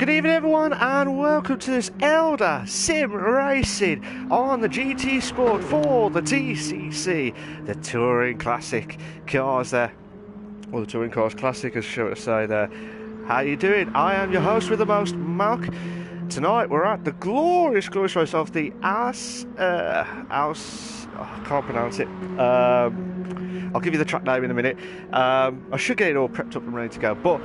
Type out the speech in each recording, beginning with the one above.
Good evening everyone and welcome to this Eldar sim racing on the GT Sport for the TCC, the Touring Classic cars there, or the Touring Cars Classic as should I say there. How you doing? I am your host with the most, Mark. Tonight we're at the glorious race of the I can't pronounce it. I'll give you the track name in a minute. I should get it all prepped up and ready to go. But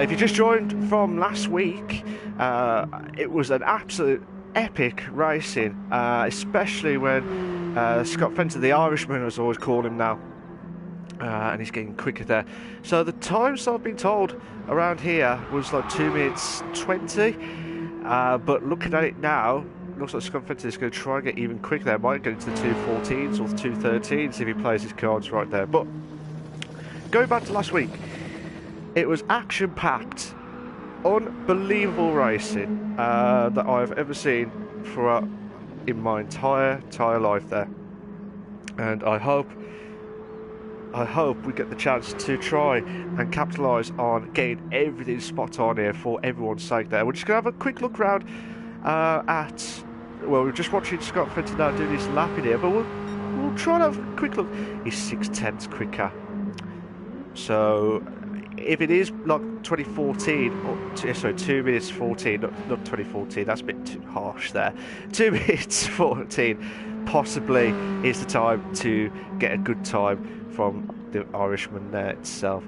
if you just joined from last week, it was an absolute epic racing, especially when Scott Fenton, the Irishman, as I always call him now, and he's getting quicker there. So the times I've been told around here was like 2 minutes 20, but looking at it now, looks like Scott Fenton is going to try and get even quicker there. Might go into the 2:14s or the 2:13s if he plays his cards right there. But going back to last week, it was action-packed, unbelievable racing that I've ever seen in my entire life there. And I hope we get the chance to try and capitalise on getting everything spot on here for everyone's sake there. We're just going to have a quick look round well, we're just watching Scott Fenton now doing his lap in here, but we'll try and have a quick look. He's 6/10ths quicker. So if it is like 2014, or sorry, 2 minutes 14, not 2014, that's a bit too harsh there. 2 minutes 14 possibly is the time to get a good time from the Irishman there itself.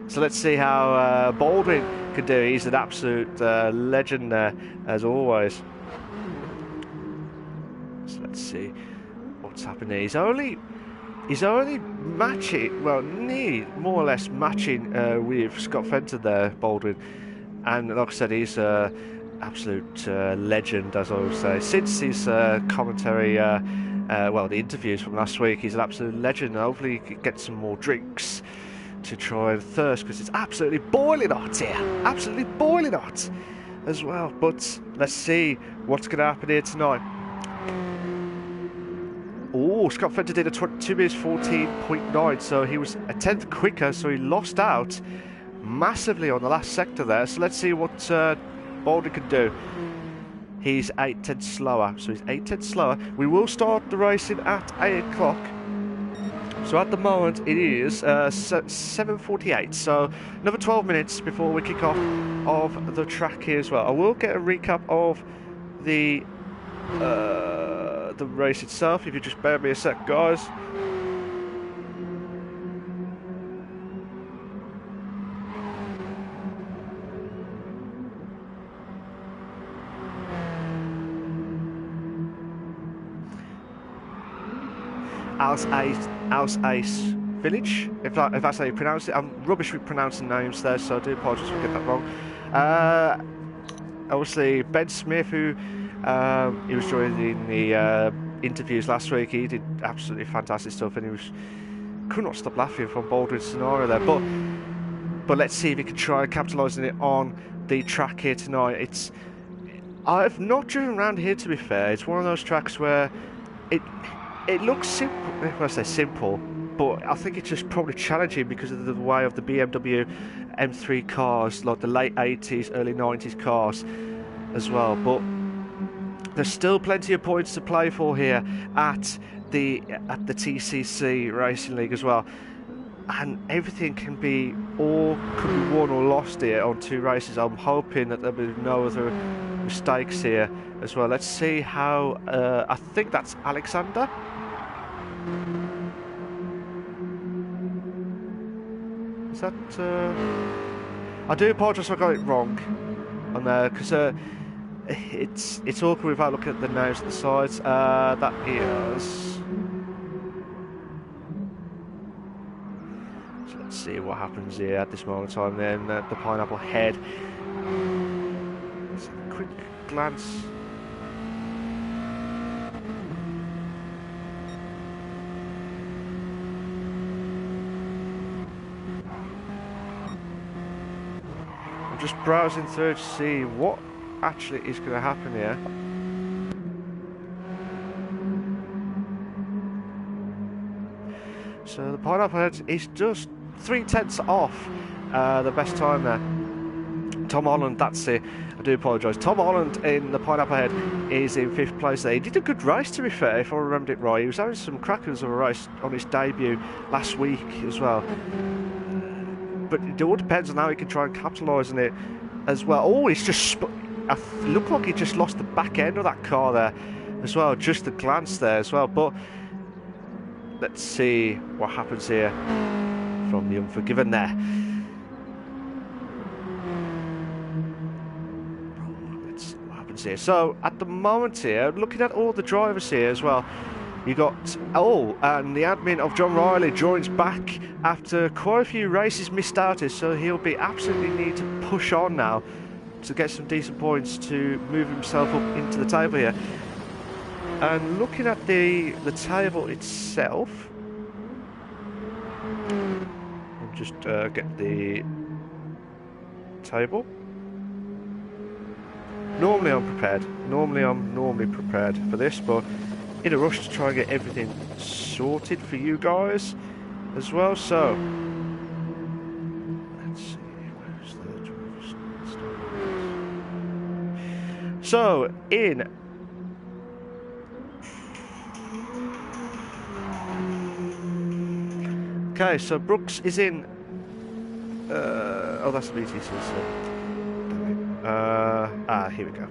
So let's see how Baldwin can do. He's an absolute legend there, as always. So let's see what's happening. He's only matching, well, more or less matching with Scott Fenton there, Baldwin. And like I said, he's an absolute legend, as I would say. Since his commentary, well, the interviews from last week, he's an absolute legend. Hopefully he can get some more drinks to try and thirst, because it's absolutely boiling hot here. Absolutely boiling hot as well. But let's see what's going to happen here tonight. Oh, Scott Fenton did a 2 minutes 14.9, so he was a 10th quicker, so he lost out massively on the last sector there. So let's see what Baldwin can do. He's 8/10 slower, so he's 8/10 slower. We will start the racing at 8 o'clock. So at the moment it is 7:48, so another 12 minutes before we kick off of the track here as well. I will get a recap of the race itself, if you just bear me a sec, guys. Ace Village, if that's how you pronounce it. I'm rubbish with pronouncing names there, so I do apologise if I get that wrong. Obviously Ben Smith, who he was joining the interviews last week. He did absolutely fantastic stuff, and could not stop laughing from Baldwin's scenario there. But let's see if he can try capitalising it on the track here tonight. I've not driven around here, to be fair. It's one of those tracks where it looks simple. When I say simple, but I think it's just probably challenging because of the way of the BMW M3 cars, like the late 80s, early 90s cars as well. But there's still plenty of points to play for here at the TCC Racing League as well, and everything could be won or lost here on 2 races. I'm hoping that there'll be no other mistakes here as well. Let's see how. I think that's Alexander. Is that? I do apologise if I got it wrong on there, because it's awkward without looking at the names at the sides. That is. So let's see what happens here at this moment in time. Then the Pineapple Head. Let's have a quick glance. I'm just browsing through to see what actually is going to happen here. So the Pineapple Head is just 3/10 off the best time there. Tom Holland, that's it. I do apologise. Tom Holland in the Pineapple Head is in 5th place there. He did a good race, to be fair, if I remembered it right. He was having some crackers of a race on his debut last week as well. But it all depends on how he can try and capitalise on it as well. Oh, it's just... It looked like he just lost the back end of that car there as well. Just a glance there as well. But let's see what happens here from the Unforgiven there. Let's see what happens here. So at the moment here, looking at all the drivers here as well, you got, and the admin of John Riley joins back after quite a few races missed out here, so he'll be absolutely need to push on now to get some decent points to move himself up into the table here. And looking at the table itself, I'll just get the table. Normally I'm prepared. Normally prepared for this, but in a rush to try and get everything sorted for you guys as well. So let's see, where's the driver's? So in okay, so Brooks is in oh, that's the BTCC. Here we go.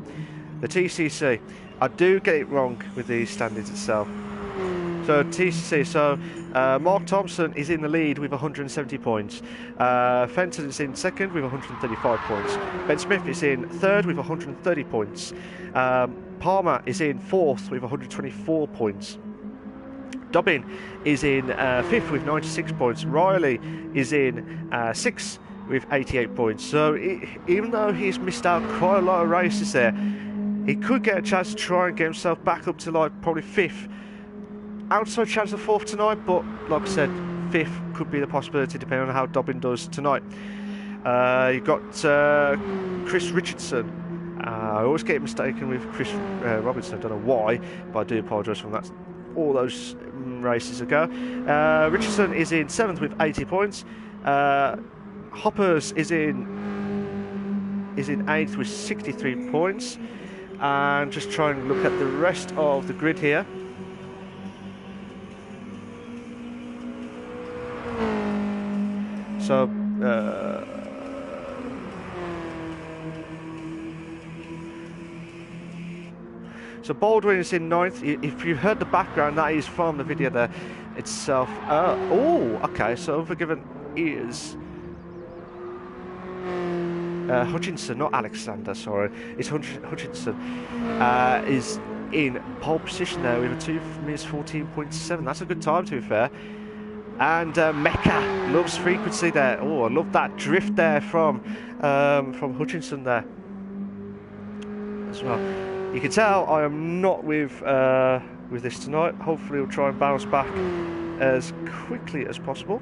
The TCC. I do get it wrong with the standings itself. So TCC, so Mark Thompson is in the lead with 170 points. Fenton is in second with 135 points. Ben Smith is in third with 130 points. Palmer is in fourth with 124 points. Dobbin is in fifth with 96 points. Riley is in sixth with 88 points. So even though he's missed out quite a lot of races there, he could get a chance to try and get himself back up to like probably fifth. Outside chance of fourth tonight, but like I said, fifth could be the possibility depending on how Dobbin does tonight. You've got Chris Richardson. I always get mistaken with Chris Robinson. I don't know why, but I do apologise for that. All those races ago. Richardson is in 7th with 80 points. Hoppers is in 8th with 63 points. And just try and look at the rest of the grid here. So so Baldwin is in 9th. If you heard the background, that is from the video there itself. Oh, okay. So Unforgiven is Hutchinson, not Alexander. Sorry, it's Hutchinson. Is in pole position there with a 2 minutes 14.7. That's a good time, to be fair. And Mecca loves frequency there. Oh, I love that drift there from Hutchinson there as well. You can tell I am not with this tonight. Hopefully we'll try and bounce back as quickly as possible.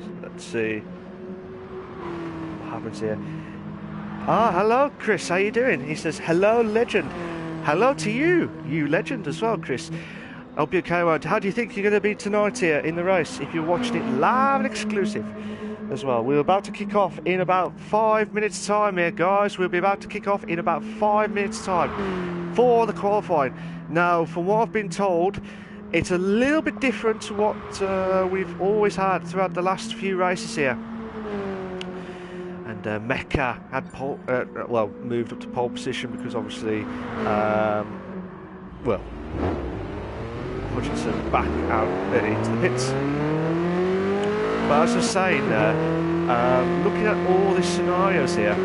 So let's see what happens here. Ah, hello, Chris. How you doing? He says, hello, legend. Hello to you, you legend as well, Chris. Hope you're okay. How do you think you're going to be tonight here in the race if you're watching it live and exclusive as well? We're about to kick off in about 5 minutes time here, guys. We'll be about to kick off in about 5 minutes time for the qualifying. Now, from what I've been told, it's a little bit different to what we've always had throughout the last few races here. And Mecca had moved up to pole position because obviously, Hutchinson back out into the pits. But as I was saying, looking at all these scenarios here,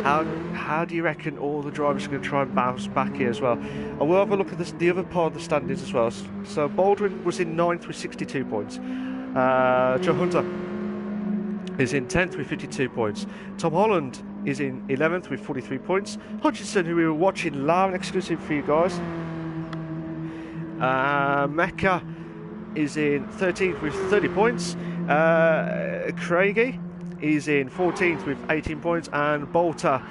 how do you reckon all the drivers are going to try and bounce back here as well? I will have a look at the other part of the standings as well. So Baldwin was in 9th with 62 points. Joe Hunter is in 10th with 52 points. Tom Holland is in 11th with 43 points. Hutchinson, who we were watching live and exclusive for you guys. Mecca is in 13th with 30 points. Craigie is in 14th with 18 points. And Bolter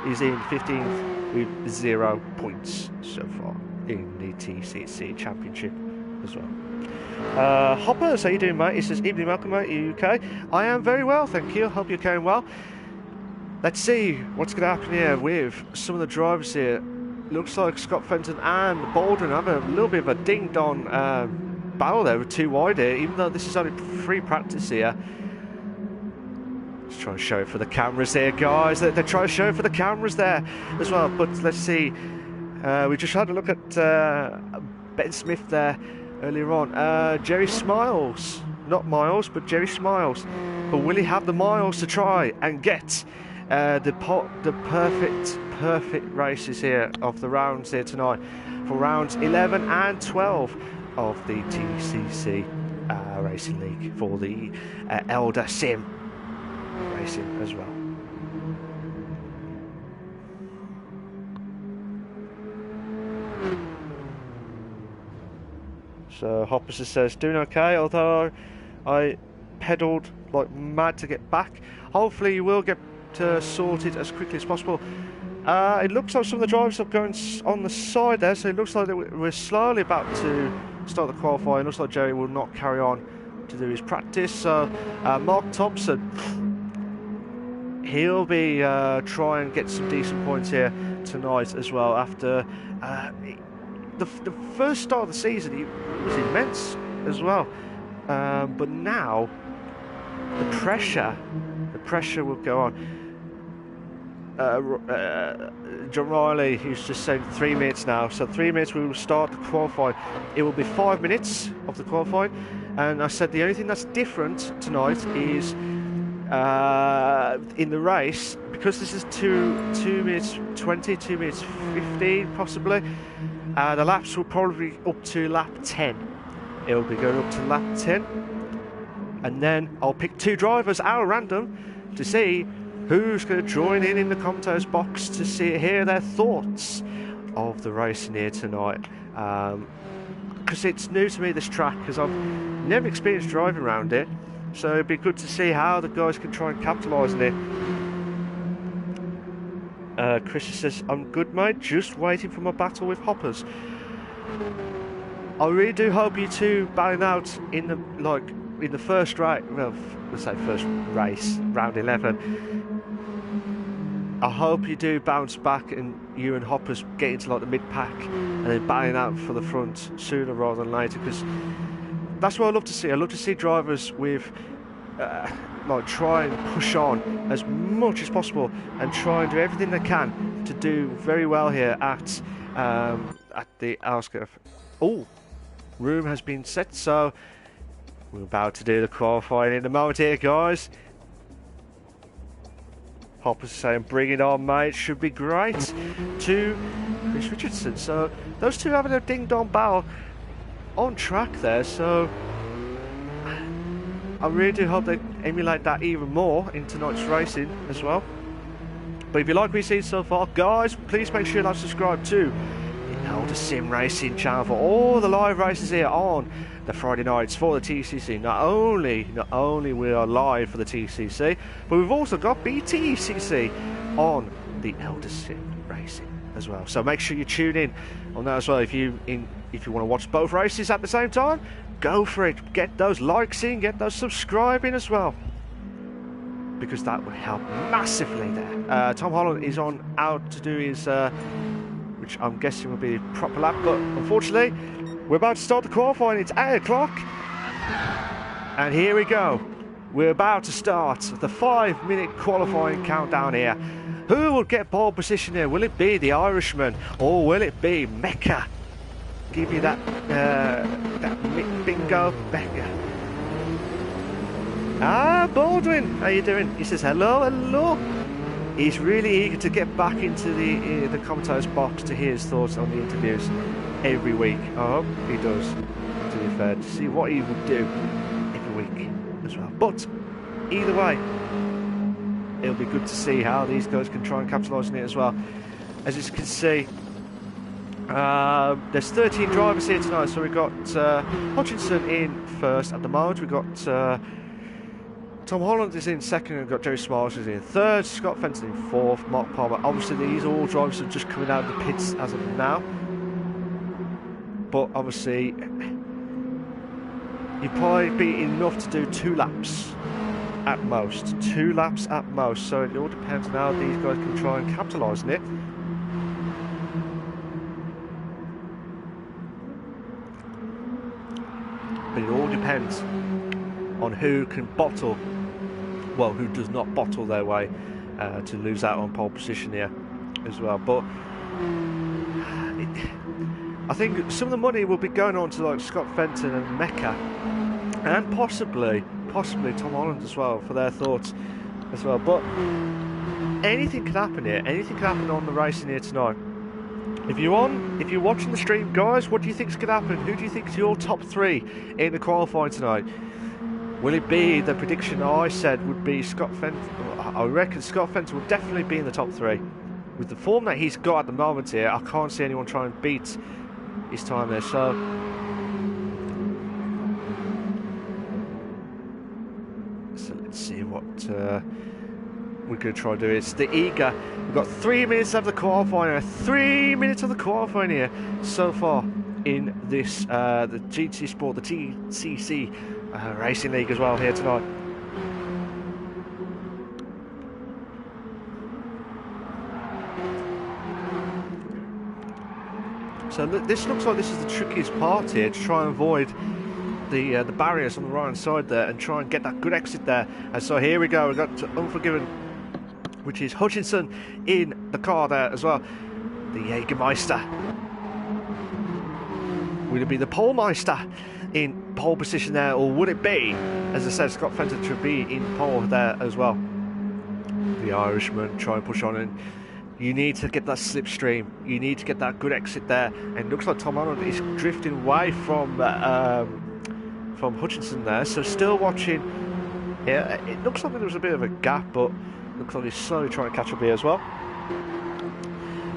is in 15th with 0 points so far in the TCC Championship as well. Hoppers, how you doing, mate? He says, evening, welcome, mate. Are you okay? I am very well, thank you. Hope you're going well. Let's see what's going to happen here with some of the drivers here. Looks like Scott Fenton and Baldwin have a little bit of a ding-dong battle there with 2 wide here, even though this is only free practice here. Let's try and show it for the cameras here, guys. They're trying to show it for the cameras there as well. But let's see. We just had a look at Ben Smith there earlier on. Jerry Smiles. Not Miles, but Jerry Smiles. But will he have the miles to try and get the perfect races here of the rounds here tonight for rounds 11 and 12 of the TCC Racing League for the Eldar Sim Racing as well. So Hoppers says, doing okay, although I pedalled like mad to get back. Hopefully you will get sorted as quickly as possible. It looks like some of the drivers are going on the side there, so it looks like we're slowly about to start the qualifying. It looks like Jerry will not carry on to do his practice. So Mark Thompson, he'll be trying to get some decent points here tonight as well. After the first start of the season, it was immense as well. But now the pressure will go on. John Riley, who's just saying 3 minutes now, so 3 minutes we will start the qualifying. It will be 5 minutes of the qualifying, and I said the only thing that's different tonight is in the race, because this is 2 minutes 20, 2 minutes 15 possibly, the laps will probably be up to lap 10. It will be going up to lap 10, and then I'll pick 2 drivers out at random to see who's going to join in the commentators box to hear their thoughts of the racing here tonight. Because it's new to me, this track, because I've never experienced driving around it. So it'd be good to see how the guys can try and capitalise on it. Chris says, I'm good, mate, just waiting for my battle with Hoppers. I really do hope you two battling out in the first race, well, let's say first race, round 11. I hope you do bounce back and you and Hoppers get into like the mid-pack and then battling out for the front sooner rather than later, because that's what I love to see. I love to see drivers with try and push on as much as possible and try and do everything they can to do very well here at the outskirts. Oh, room has been set, so we're about to do the qualifying in a moment here, guys. Hopper's saying, bring it on, mate, should be great, to Chris Richardson. So those two having a ding-dong battle on track there, so I really do hope they emulate that even more in tonight's racing as well. But if you like what you've seen so far, guys, please make sure you subscribe to the Eldar Sim Racing channel for all the live races here on the Friday nights for the TCC. Not only we are live for the TCC, but we've also got BTCC on the Eldar Sim Racing as well. So make sure you tune in on that as well. If you want to watch both races at the same time, go for it. Get those likes in, get those subscribing as well, because that will help massively there. Tom Holland is out to do his which I'm guessing will be a proper lap, but unfortunately we're about to start the qualifying. It's 8 o'clock and here we go. We're about to start the 5-minute qualifying countdown here. Who will get pole position here? Will it be the Irishman or will it be Mecca? Give you that bingo Becca. Baldwin, how you doing? He says hello. He's really eager to get back into the commentators box to hear his thoughts on the interviews every week. I hope he does, to be fair, to see what he would do every week as well. But either way, it'll be good to see how these guys can try and capitalise on it as well. As you can see, there's 13 drivers here tonight, so we've got Hutchinson in first at the moment. We've got Tom Holland is in second, and we've got Jerry Smiles is in third, Scott Fenton in fourth, Mark Palmer. Obviously these all drivers are just coming out of the pits as of now, but obviously You'd probably be enough to do 2 laps at most. 2 laps at most. So it all depends on how these guys can try and capitalise on it. But it all depends on who can bottle, well, who does not bottle their way to lose out on pole position here as well. But I think some of the money will be going on to like Scott Fenton and Mecca, and possibly Tom Holland as well, for their thoughts as well. But anything can happen here. Anything can happen on the racing here tonight. If you're watching the stream, guys, what do you think's going to happen? Who do you think's your top 3 in the qualifying tonight? Will it be the prediction I said would be Scott Fenton? I reckon Scott Fenton will definitely be in the top 3. With the form that he's got at the moment here, I can't see anyone trying to beat his time there. So let's see what we're going to try to do. It's the eager. We've got 3 minutes of the qualifying. 3 minutes of the qualifying here so far in this the GT Sport, the TCC Racing League as well here tonight. So this looks like this is the trickiest part here, to try and avoid the barriers on the right hand side there and try and get that good exit there. And so here we go. We've got Unforgiven, which is Hutchinson in the car there as well. The Jägermeister. Would it be the Polemeister in pole position there, or would it be, as I said, Scott Fenton to be in pole there as well? The Irishman try and push on, and you need to get that slipstream. You need to get that good exit there. And it looks like Tom Holland is drifting away from Hutchinson there. So still watching. Yeah, it looks like there was a bit of a gap, but looks like he's slowly trying to catch up here as well.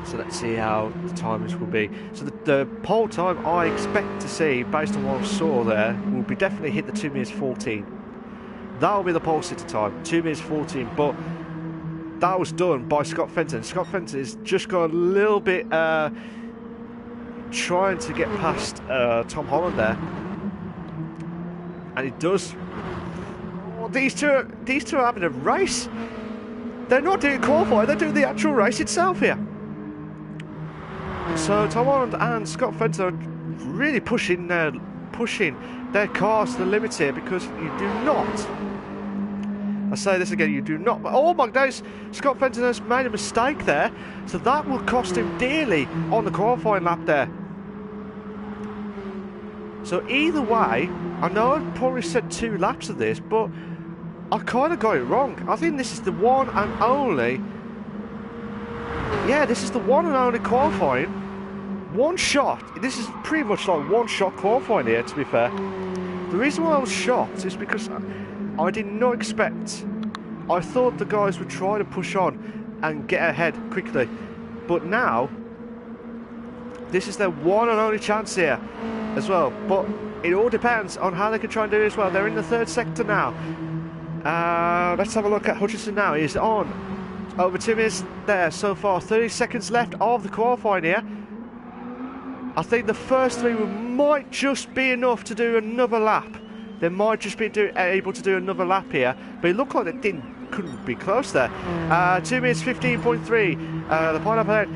So let's see how the timings will be. So the pole time I expect to see, based on what I saw there, will be definitely hit the 2 minutes 14. That'll be the pole sitter time, 2 minutes 14. But that was done by Scott Fenton. Scott Fenton has just got a little bit trying to get past Tom Holland there, and it does. Oh, these two are having a race. They're not doing qualifying, they're doing the actual race itself here. So Tom Holland and Scott Fenton are really pushing their cars to the limit here, because you do not. I say this again, you do not. Oh my days, Scott Fenton has made a mistake there, so that will cost him dearly on the qualifying lap there. So either way, I know I probably said 2 laps of this, but I kind of got it wrong. I think this is the one and only. Yeah, this is the one and only qualifying. One shot. This is pretty much like one shot qualifying here, to be fair. The reason why I was shocked is because I did not expect. I thought the guys would try to push on and get ahead quickly, but now this is their one and only chance here as well. But it all depends on how they can try and do it as well. They're in the 3rd sector now. Let's have a look at Hutchinson now. He's on over 2 minutes there so far. 30 seconds left of the qualifying here. I think the first 3 might just be enough to do another lap. They might just be able to do another lap here, but it looked like they couldn't be close there. 2 minutes 15.3. The pineapple head,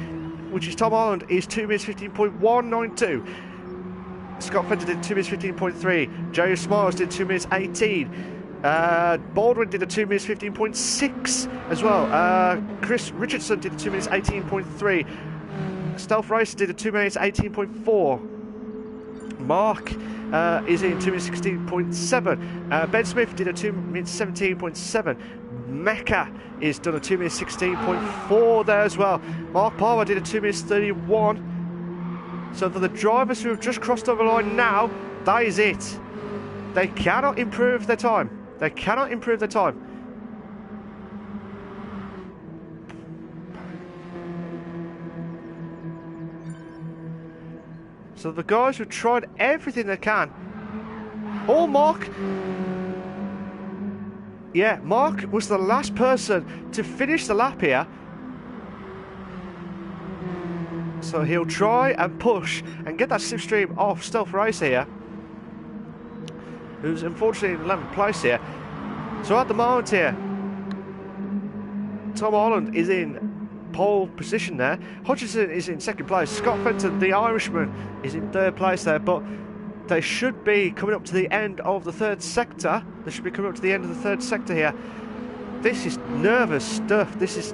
which is Tom Holland, is 2 minutes 15.192. Scott Fenton did 2 minutes 15.3. Joe Smiles did 2 minutes 18. Baldwin did a 2 minutes 15.6 as well. Chris Richardson did a 2 minutes 18.3. Stealth Racer did a 2 minutes 18.4. Mark is in 2 minutes 16.7. Ben Smith did a 2 minutes 17.7. Mecca is done a 2 minutes 16.4 there as well. Mark Palmer did a 2 minutes 31. So for the drivers who have just crossed over the line now, that is it. They cannot improve their time. They cannot improve their time. So the guys have tried everything they can. Oh, Mark. Yeah, Mark was the last person to finish the lap here. So he'll try and push and get that slipstream off Stealth Racer here. who's unfortunately in 11th place here. So at the moment here, Tom Holland is in pole position there. Hutchinson is in 2nd place. Scott Fenton, the Irishman, is in 3rd place there, but they should be coming up to the end of the 3rd sector. They should be coming up to the end of the 3rd sector here. This is nervous stuff. This is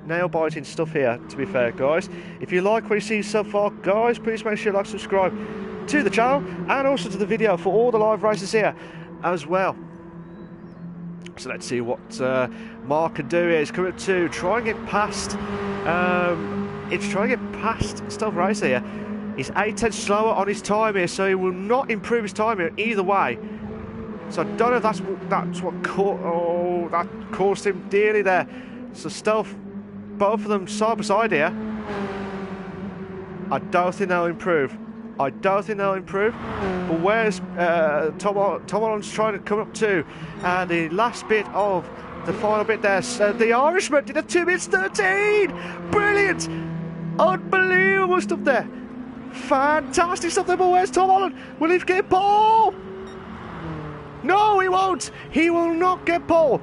nail-biting stuff here, to be fair, guys. If you like what you see so far, guys, please make sure you like, subscribe to the channel and also to the video for all the live races here as well. So let's see what Mark can do here. He's coming up to try and get past it's trying to get past Stealth Racer here. He's 8 tenths slower on his time here, so he will not improve his time here either way. So I don't know if that's what that cost him dearly there. So Stealth, both of them side by side here. I don't think they'll improve. But where's Tom Holland's trying to come up to? And the last bit of the final bit there, the Irishman did a 2 minutes 13. Brilliant, unbelievable stuff there. Fantastic stuff there. But where's Tom Holland? Will he get pole? No, he won't. He will not get pole.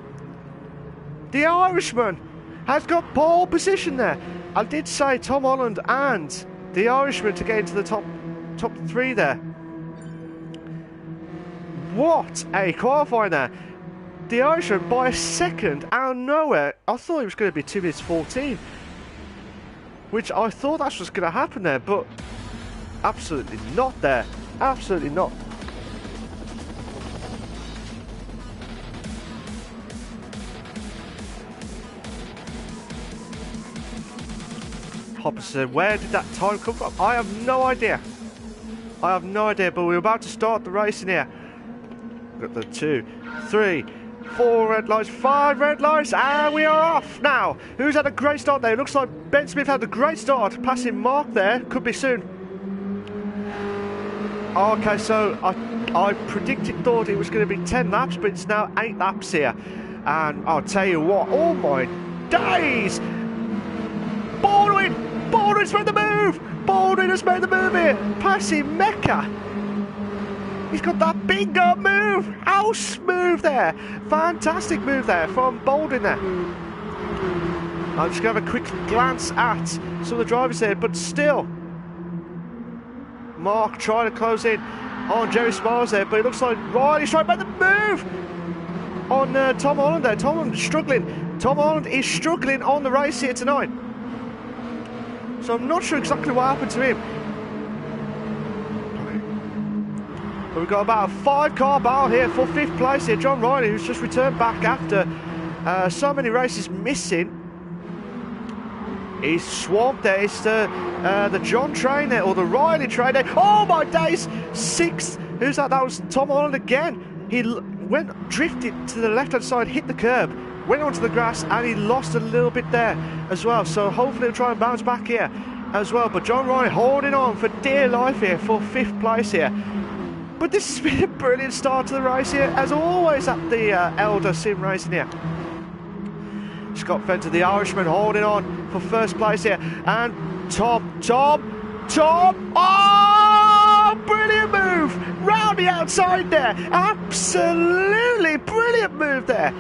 The Irishman has got pole position there. I did say Tom Holland and the Irishman to get into the top 3 there. What a qualifying there. The Irishman by a second out of nowhere. I thought it was going to be 2 minutes 14, which I thought that's what's going to happen there, but absolutely not there. Absolutely not. Hopper said, where did that time come from? I have no idea. But we're about to start the racing here. We've got the 2, 3, 4 red lights, 5 red lights, and we are off now. Who's had a great start there? It looks like Ben Smith had a great start, passing Mark there. Could be soon. Okay, so I thought it was going to be 10 laps, but it's now 8 laps here. And I'll tell you what, oh my days! Baldwin's made the move! Baldwin has made the move here! Passing Mecca! He's got that bingo move! How smooth there! Fantastic move there from Baldwin there. I'm just going to have a quick glance at some of the drivers here, but still, Mark trying to close in on Jerry Smiles there, but it looks like Riley's trying to make the move on Tom Holland there. Tom Holland is struggling. Tom Holland is struggling on the race here tonight. So I'm not sure exactly what happened to him. But we've got about a 5-car battle here for 5th place here. John Riley, who's just returned back after so many races missing. He's swamped there. It's the John train there, or the Riley train there. Oh my days! 6th. Who's that? That was Tom Holland again. He drifted to the left-hand side, hit the curb, went onto the grass, and he lost a little bit there as well. So hopefully he'll try and bounce back here as well. But John Riley holding on for dear life here for 5th place here. But this has been a brilliant start to the race here, as always at the Eldar sim racing here. Scott Fenton, the Irishman, holding on for 1st place here. And Tom! Oh, brilliant move! Round the outside there. Absolutely brilliant move there.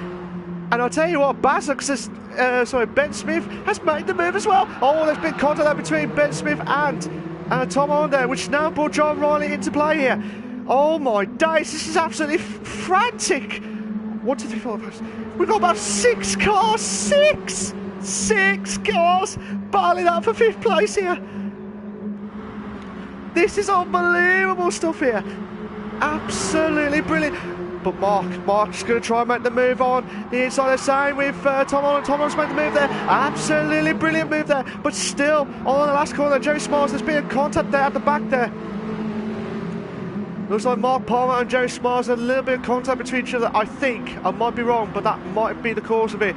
And I'll tell you what, Ben Smith has made the move as well. Oh, there's been contact there between Ben Smith and Tom Holland there, which now brought John Riley into play here. Oh my days, this is absolutely frantic. 1, 2, 3, 4, 5. We've got about 6 cars. 6 cars battling out for 5th place here. This is unbelievable stuff here. Absolutely brilliant. But Mark's going to try and make the move on the inside. The same with Tom Holland. Tom Holland's made the move there. Absolutely brilliant move there. But still, on the last corner, Jerry Smiles, there's been a contact there at the back there. Looks like Mark Palmer and Jerry Smiles had a little bit of contact between each other. I think, I might be wrong, but that might be the cause of it.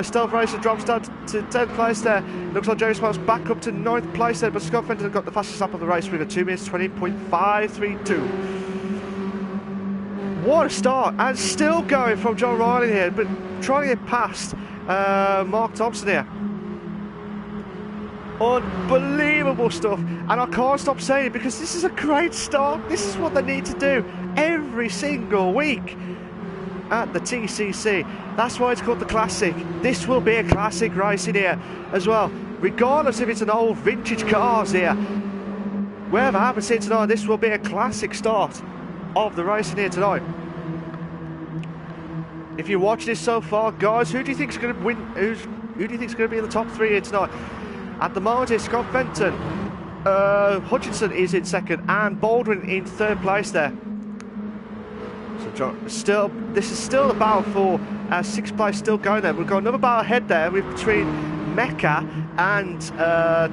Stealth Racer drops down to 10th place there. Looks like Jerry Smiles back up to 9th place there, but Scott Fenton got the fastest lap of the race with a 2 minutes 20.532. What a start, and still going from John Riley here, but trying to get past Mark Thompson here. Unbelievable stuff, and I can't stop saying it because this is a great start. This is what they need to do every single week at the TCC. That's why it's called the Classic. This will be a classic racing here as well, regardless if it's an old vintage cars here. Wherever happens here tonight, this will be a classic start of the racing here tonight. If you watch this so far, guys, who do you think is going to win? Who do you think is going to be in the top 3 here tonight? At the moment, it's Scott Fenton. Hutchinson is in second, and Baldwin in third place there. So, John, this is still the battle for 6th place still going there. We've got another battle ahead there between Mecca and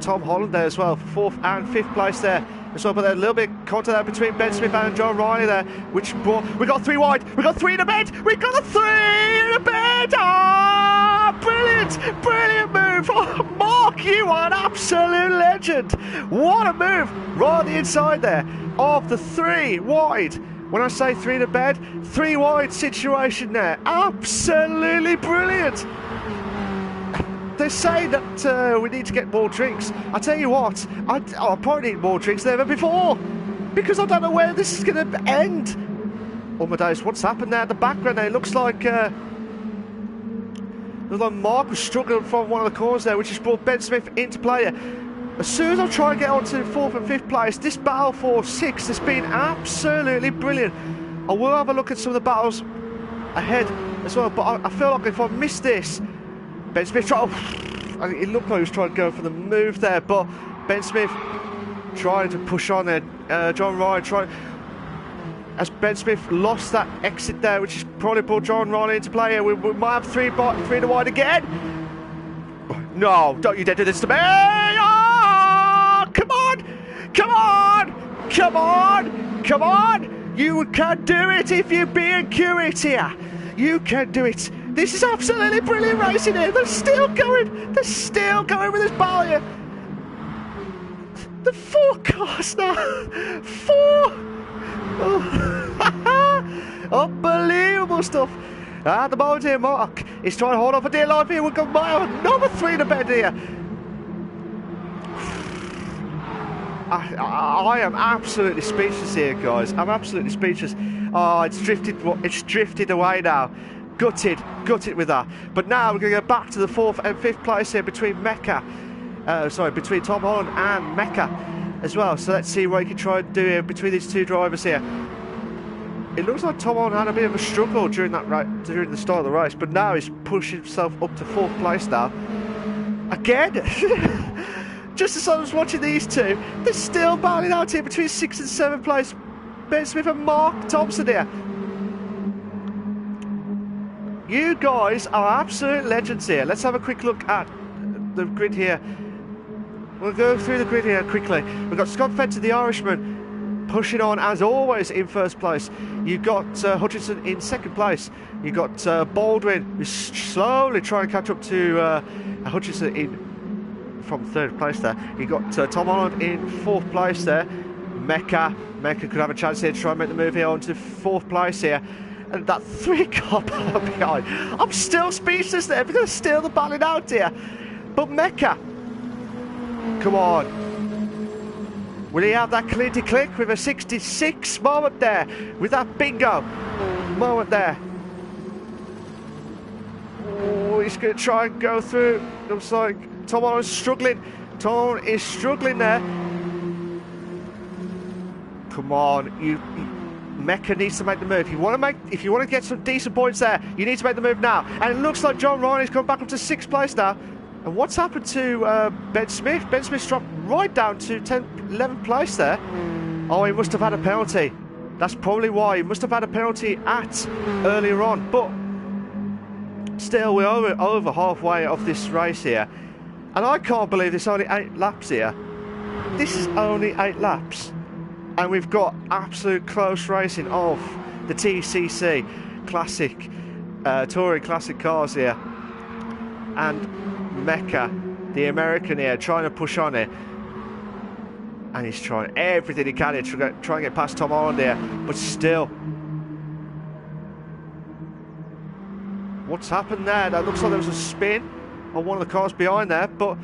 Tom Holland there as well for 4th and 5th place there. So, but a little bit contact there between Ben Smith and John Riley there, which brought, we got 3 wide, we got 3 in the bed, we got a 3 in the bed. Ah, brilliant, brilliant move. Oh, Mark, you are an absolute legend. What a move right on the inside there of the 3 wide. When I say 3 in the bed, 3 wide situation there. Absolutely brilliant. They say that we need to get more drinks. I tell you what, I probably need more drinks than ever before, because I don't know where this is going to end. Oh my days, what's happened there at the background there? It looks like Mark was struggling from one of the corners there, which has brought Ben Smith into play. As soon as I try and get onto 4th and 5th place, this battle for 6th has been absolutely brilliant. I will have a look at some of the battles ahead as well, but I feel like if I miss this, Ben Smith it looked like he was trying to go for the move there, but Ben Smith trying to push on there. John Ryan as Ben Smith lost that exit there, which has probably brought John Ryan into play here. We might have 3 to wide again. No, don't you dare do this to me! Oh, come on! Come on! Come on! Come on! You can do it if you're being curious here. You can do it. This is absolutely brilliant racing here. They're still going. They're still going with this battle here. The 4 cars now. 4. Oh. Unbelievable stuff. At the moment here, Mark is trying to hold on for dear life here. We've got another 3 to bed here. I am absolutely speechless here, guys. I'm absolutely speechless. Oh, it's drifted away now. Gutted with that. But now we're going to go back to the 4th and 5th place here between between Tom Holland and Mecca as well. So let's see what he can try and do here between these 2 drivers here. It looks like Tom Holland had a bit of a struggle during the start of the race, but now he's pushing himself up to 4th place now. Again, just as I was watching these 2, they're still battling out here between 6th and 7th place. Ben Smith and Mark Thompson here. You guys are absolute legends here. Let's have a quick look at the grid here. We'll go through the grid here quickly. We've got Scott Fenton, the Irishman, pushing on as always in 1st place. You've got Hutchinson in 2nd place. You've got Baldwin, who's slowly trying to catch up to Hutchinson from 3rd place there. You've got Tom Holland in 4th place there. Mecca could have a chance here to try and make the move here onto 4th place here. And that 3 car behind. I'm still speechless there because still the battling out here. But Mecca, come on. Will he have that clinty click with a 66 moment there? With that bingo moment there. Oh, he's going to try and go through. Looks like Tom Holland's struggling. Tom is struggling there. Come on, Mecca needs to make the move. If you want to get some decent points there, you need to make the move now. And it looks like John Ryan has gone back up to 6th place now. And what's happened to Ben Smith? Ben Smith's dropped right down to 11th place there. Oh, he must have had a penalty. That's probably why. He must have had a penalty earlier on. But still, we're over halfway of this race here. And I can't believe there's only 8 laps here. This is only 8 laps. And we've got absolute close racing of the TCC Classic, Touring Classic cars here. And Mecca, the American here, trying to push on it. And he's trying everything he can here to try and get past Tom Holland here. But still. What's happened there? That looks like there was a spin on one of the cars behind there. But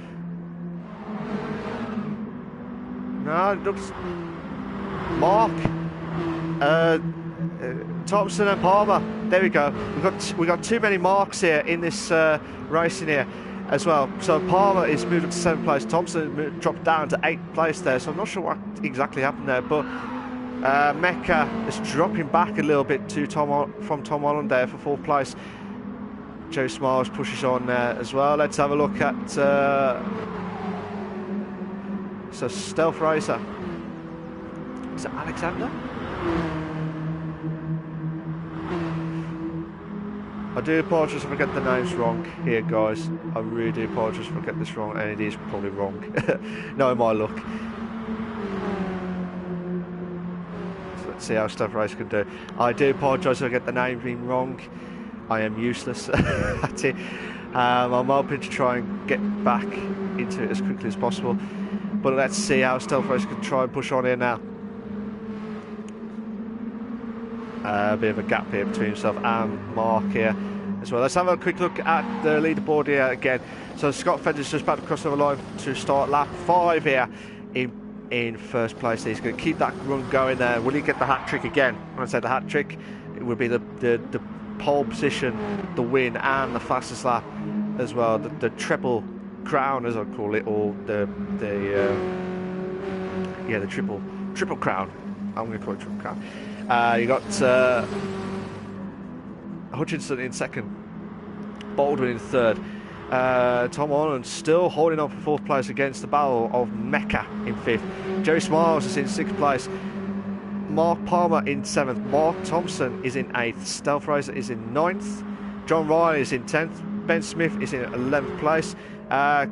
No, it looks... Mark. Thompson and Palmer. There we go. We got too many marks here in this racing here as well. So Palmer is moved up to 7th place. Thompson dropped down to 8th place there. So I'm not sure what exactly happened there, but Mecca is dropping back a little bit to from Tom Holland there for 4th place. Joe Smiles pushes on there as well. Let's have a look at so Stealth Racer. Is it Alexander? I do apologise if I get the names wrong here, guys. I really do apologise if I get this wrong, and it is probably wrong. Knowing my luck. So let's see how Stealth Racer can do. I do apologise if I get the name being wrong. I am useless at it. I'm hoping to try and get back into it as quickly as possible. But let's see how Stealth Racer can try and push on here now. A bit of a gap here between himself and Mark here as well. Let's have a quick look at the leaderboard here again. So Scott Fender's just about to cross over the line to start lap 5 here in first place. He's going to keep that run going there. Will he get the hat trick again? When I say the hat trick, it would be the pole position, the win, and the fastest lap as well. The triple crown, as I call it, or the triple crown. I'm going to call it triple crown. You got Hutchinson in 2nd, Baldwin in 3rd. Tom Holland still holding on for 4th place against the battle of Mecca in 5th. Joey Smiles is in 6th place. Mark Palmer in 7th. Mark Thompson is in 8th. Stealth Racer is in 9th. John Riley is in 10th. Ben Smith is in 11th place.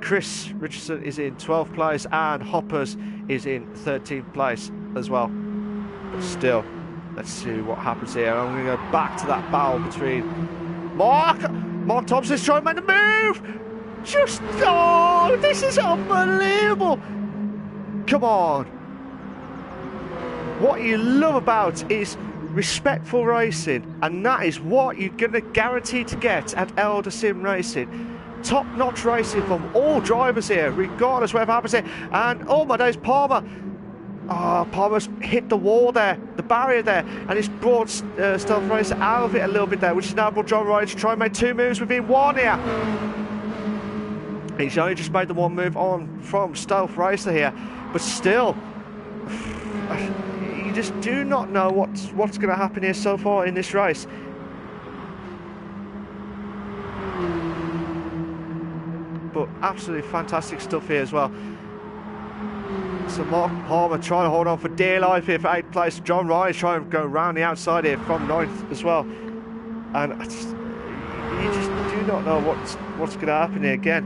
Chris Richardson is in 12th place. And Hoppers is in 13th place as well. But still, let's see what happens here. I'm going to go back to that battle between Mark Thompson's trying to make the move. This is unbelievable. Come on. What you love about is respectful racing, and that is what you're going to guarantee to get at Eldar Sim Racing. Top-notch racing from all drivers here, regardless whatever happens here. And oh my days, Palmer. Palmer's hit the wall there, the barrier there, and it's brought Stealth Racer out of it a little bit there, which is now brought John Riley to try and make 2 moves within 1 here. He's only just made the 1 move on from Stealth Racer here, but still, you just do not know what's going to happen here so far in this race. But absolutely fantastic stuff here as well. So Mark Palmer trying to hold on for dear life here for 8th place. John Riley trying to go around the outside here from 9th as well. And you just do not know what's going to happen here again.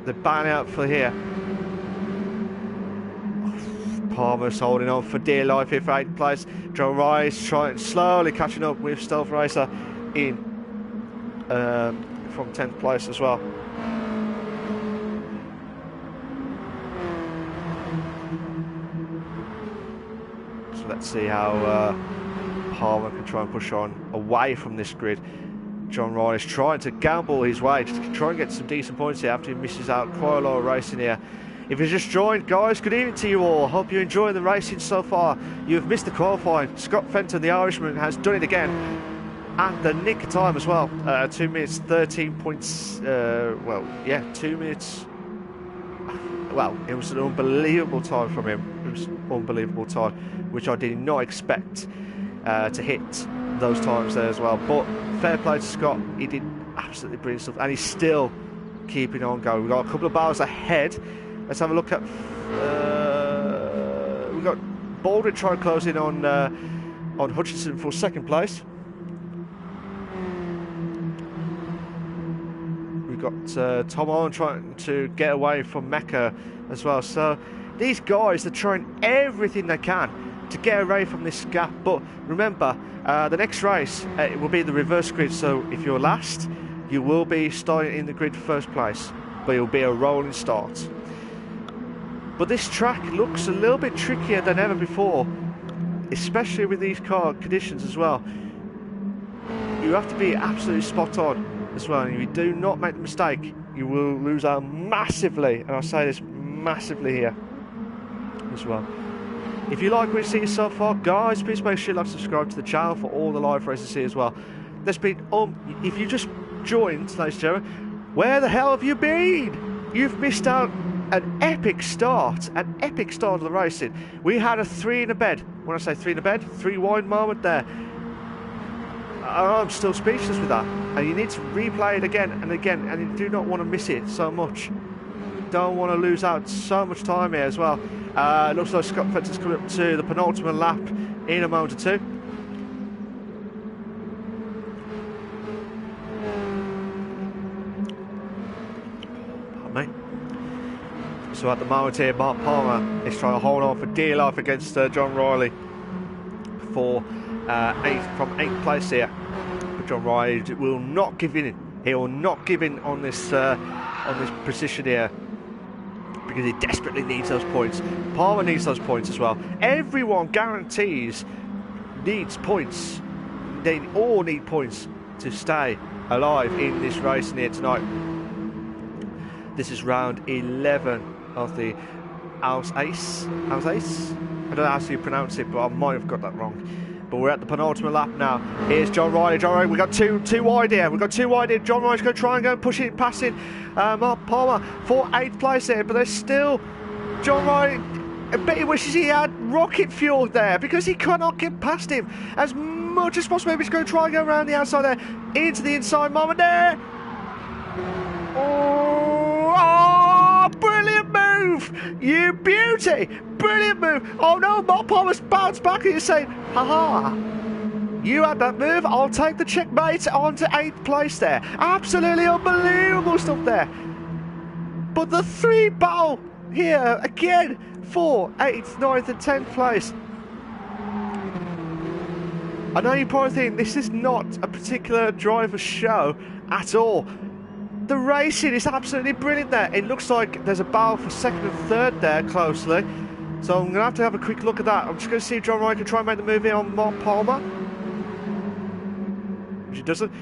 They're banging out for here. Palmer's holding on for dear life here for 8th place. John Riley's slowly catching up with Stealth Racer in from 10th place as well. Let's see how Palmer can try and push on away from this grid. John Riley's trying to gamble his way to try and get some decent points here after he misses out quite a lot of racing here. If you've just joined, guys, good evening to you all. Hope you're enjoying the racing so far. You've missed the qualifying. Scott Fenton, the Irishman, has done it again. And the nick of time as well. 2 minutes 13 points. 2 minutes. Well, it was an unbelievable time from him. It was an unbelievable time, which I did not expect to hit those times there as well. But fair play to Scott. He did absolutely brilliant stuff, and he's still keeping on going. We've got a couple of bars ahead. Let's have a look at. We've got Baldwin trying to close in on Hutchinson for 2nd place. We've got Tom Holland trying to get away from Mecca as well. So these guys are trying everything they can to get away from this gap. But remember, the next race it will be the reverse grid. So if you're last, you will be starting in the grid 1st place, but it will be a rolling start. But this track looks a little bit trickier than ever before, especially with these car conditions as well. You have to be absolutely spot on as well, and if you do not make the mistake, you will lose out massively, and I say this massively here as well. If you like what you see so far, guys, please make sure you like and subscribe to the channel for all the live races here as well. There's been, if you just joined today's channel, where the hell have you been? You've missed out an epic start of the racing. We had a 3 in a bed. When I say 3 in a bed, 3 wide moment there. I'm still speechless with that. And you need to replay it again and again, and you do not want to miss it so much. Don't want to lose out so much time here as well. It looks like Scott Fenton's coming up to the penultimate lap in a moment or two. Pardon me. So at the moment here, Mark Palmer is trying to hold on for dear life against John Riley for from 8th place here. But John Riley will not give in. He will not give in on this position here, because he desperately needs those points. Palmer needs those points as well. Everyone guarantees needs points. They all need points to stay alive in this race here tonight. This is round 11 of the Aus Ace. I don't know how you pronounce it, but I might have got that wrong. But we're at the penultimate lap now. Here's John Riley. John Riley, we've got two wide here. We've got 2 wide here. John Riley's going to try and go and push it, passing Mark Palmer for 8th place here. But there's still John Riley. I bet he wishes he had rocket fuel there, because he cannot get past him as much as possible. He's going to try and go around the outside there, into the inside moment there. Oh, brilliant move! You beauty! Brilliant move! Oh no, Mark Palmer's bounced back and he's saying, haha, you had that move, I'll take the checkmate on to 8th place there. Absolutely unbelievable stuff there. But the 3 battle here again for 8th, 9th and 10th place. I know you probably think this is not a particular driver's show at all. The racing is absolutely brilliant there. It looks like there's a battle for 2nd and 3rd there closely. So I'm going to have a quick look at that. I'm just going to see if John Ryan can try and make the move here on Mark Palmer. Which he doesn't.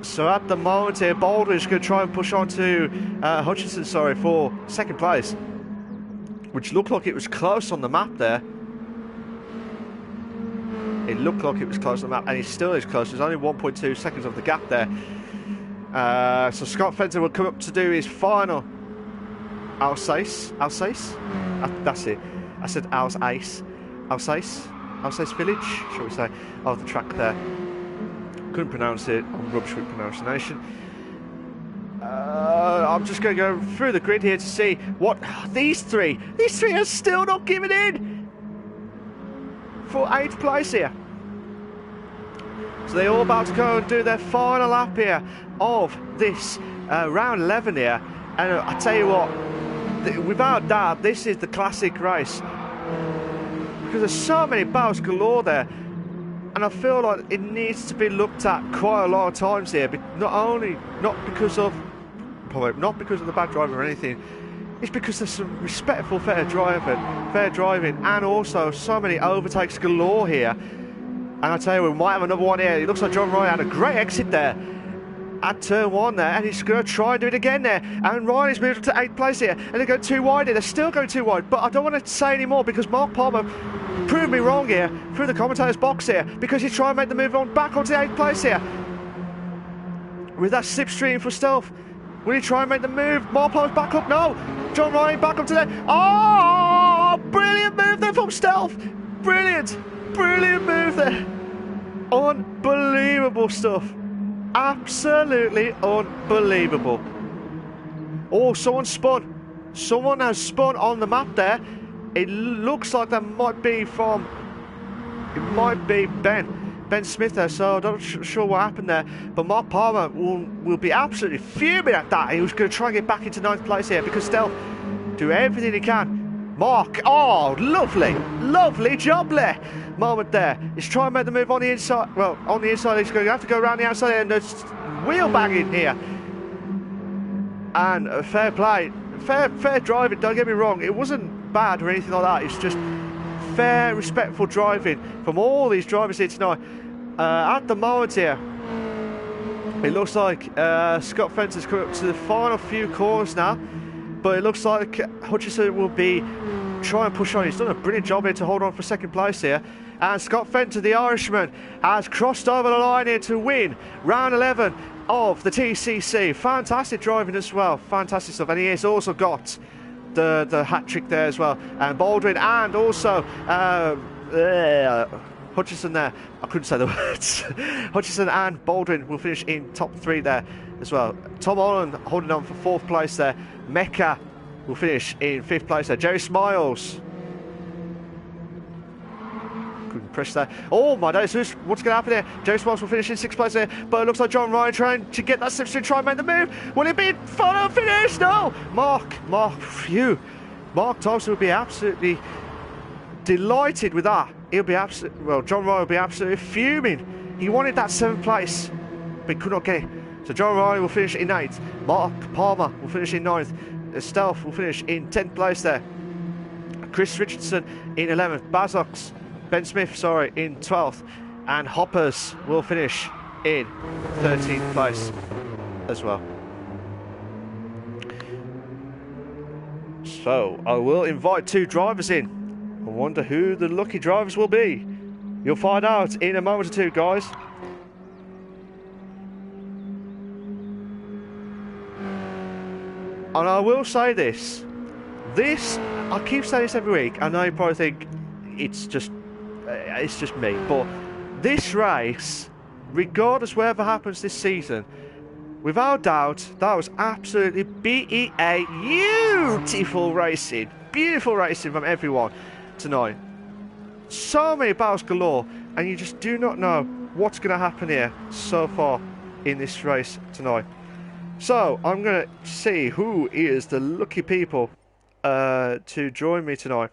So at the moment here, Boulder is going to try and push on to Hutchinson, for 2nd place. Which looked like it was close on the map there. It looked like it was close on the map, and it still is close. There's only 1.2 seconds of the gap there. So Scott Fenton will come up to do his final Alsace? That's it. I said Alsace village, shall we say, of the track there. Couldn't pronounce it, I'm rubbish with pronunciation. I'm just going to go through the grid here to see what these three are still not giving in for 8th place here. So they're all about to go and do their final lap here of this round 11 here. And I tell you what, without doubt, this is the classic race, because there's so many battles galore there, and I feel like it needs to be looked at quite a lot of times here. Not because of the bad driving or anything. It's because there's some respectful fair driving, and also so many overtakes galore here. And I tell you, we might have another one here. It looks like John Ryan had a great exit there at turn 1 there, and he's going to try and do it again there. And Ryan's moved to 8th place here, and they're going 2 wide here. They're still going 2 wide, but I don't want to say any more, because Mark Palmer proved me wrong here through the commentator's box here, because he's trying to make the move on back onto 8th place here with that slipstream for stealth. Will he try and make the move? Mark Palmer's back up. No, John Ryan back up to there. Oh, brilliant move there from stealth. Brilliant move there. Unbelievable stuff. Absolutely unbelievable. Oh, someone has spun on the map there. It looks like that might be Ben Smith there, so I'm not sure what happened there. But Mark Palmer will be absolutely fuming at that. He was going to try and get back into 9th place here, because Stealth do everything he can. Mark, oh, lovely job there. Moment there. He's trying to make the move on the inside. Well, on the inside, he's going to have to go around the outside and there's wheel banging here. And fair play. Fair driving, don't get me wrong. It wasn't bad or anything like that. It's just fair, respectful driving from all these drivers here tonight. At the moment here, it looks like Scott Fenton's coming up to the final few corners now. but it looks like Hutchison will be trying to push on. He's done a brilliant job here to hold on for second place here. And Scott Fenton, the Irishman, has crossed over the line here to win round 11 of the TCC. Fantastic driving as well, fantastic stuff. And he has also got the hat-trick there as well. And Baldwin and also Hutchison there. I couldn't say the words. Hutchison and Baldwin will finish in top 3 there as well. Tom Holland holding on for 4th place there. Mecca will finish in 5th place there. Jerry Smiles. Couldn't press that. Oh my days, what's going to happen here? Jerry Smiles will finish in 6th place there, but it looks like John Ryan trying to get that slipstream, try and make the move. Will it be final finish? No! Mark Thompson will be absolutely delighted with that. He'll be absolutely, well, John Ryan will be absolutely fuming. He wanted that 7th place, but he could not get it. So John Ryan will finish in 8th. Mark Palmer will finish in 9th. Stealth will finish in 10th place there. Chris Richardson in 11th. Bazox, Ben Smith, sorry, in 12th. And Hoppers will finish in 13th place as well. So I will invite 2 drivers in. I wonder who the lucky drivers will be. You'll find out in a moment or 2, guys. And I will say this, I keep saying this every week. I know you probably think it's just me, but this race, regardless whatever happens this season, without doubt, that was absolutely beautiful racing from everyone tonight. So many battles galore, and you just do not know what's going to happen here so far in this race tonight. So I'm going to see who is the lucky people to join me tonight.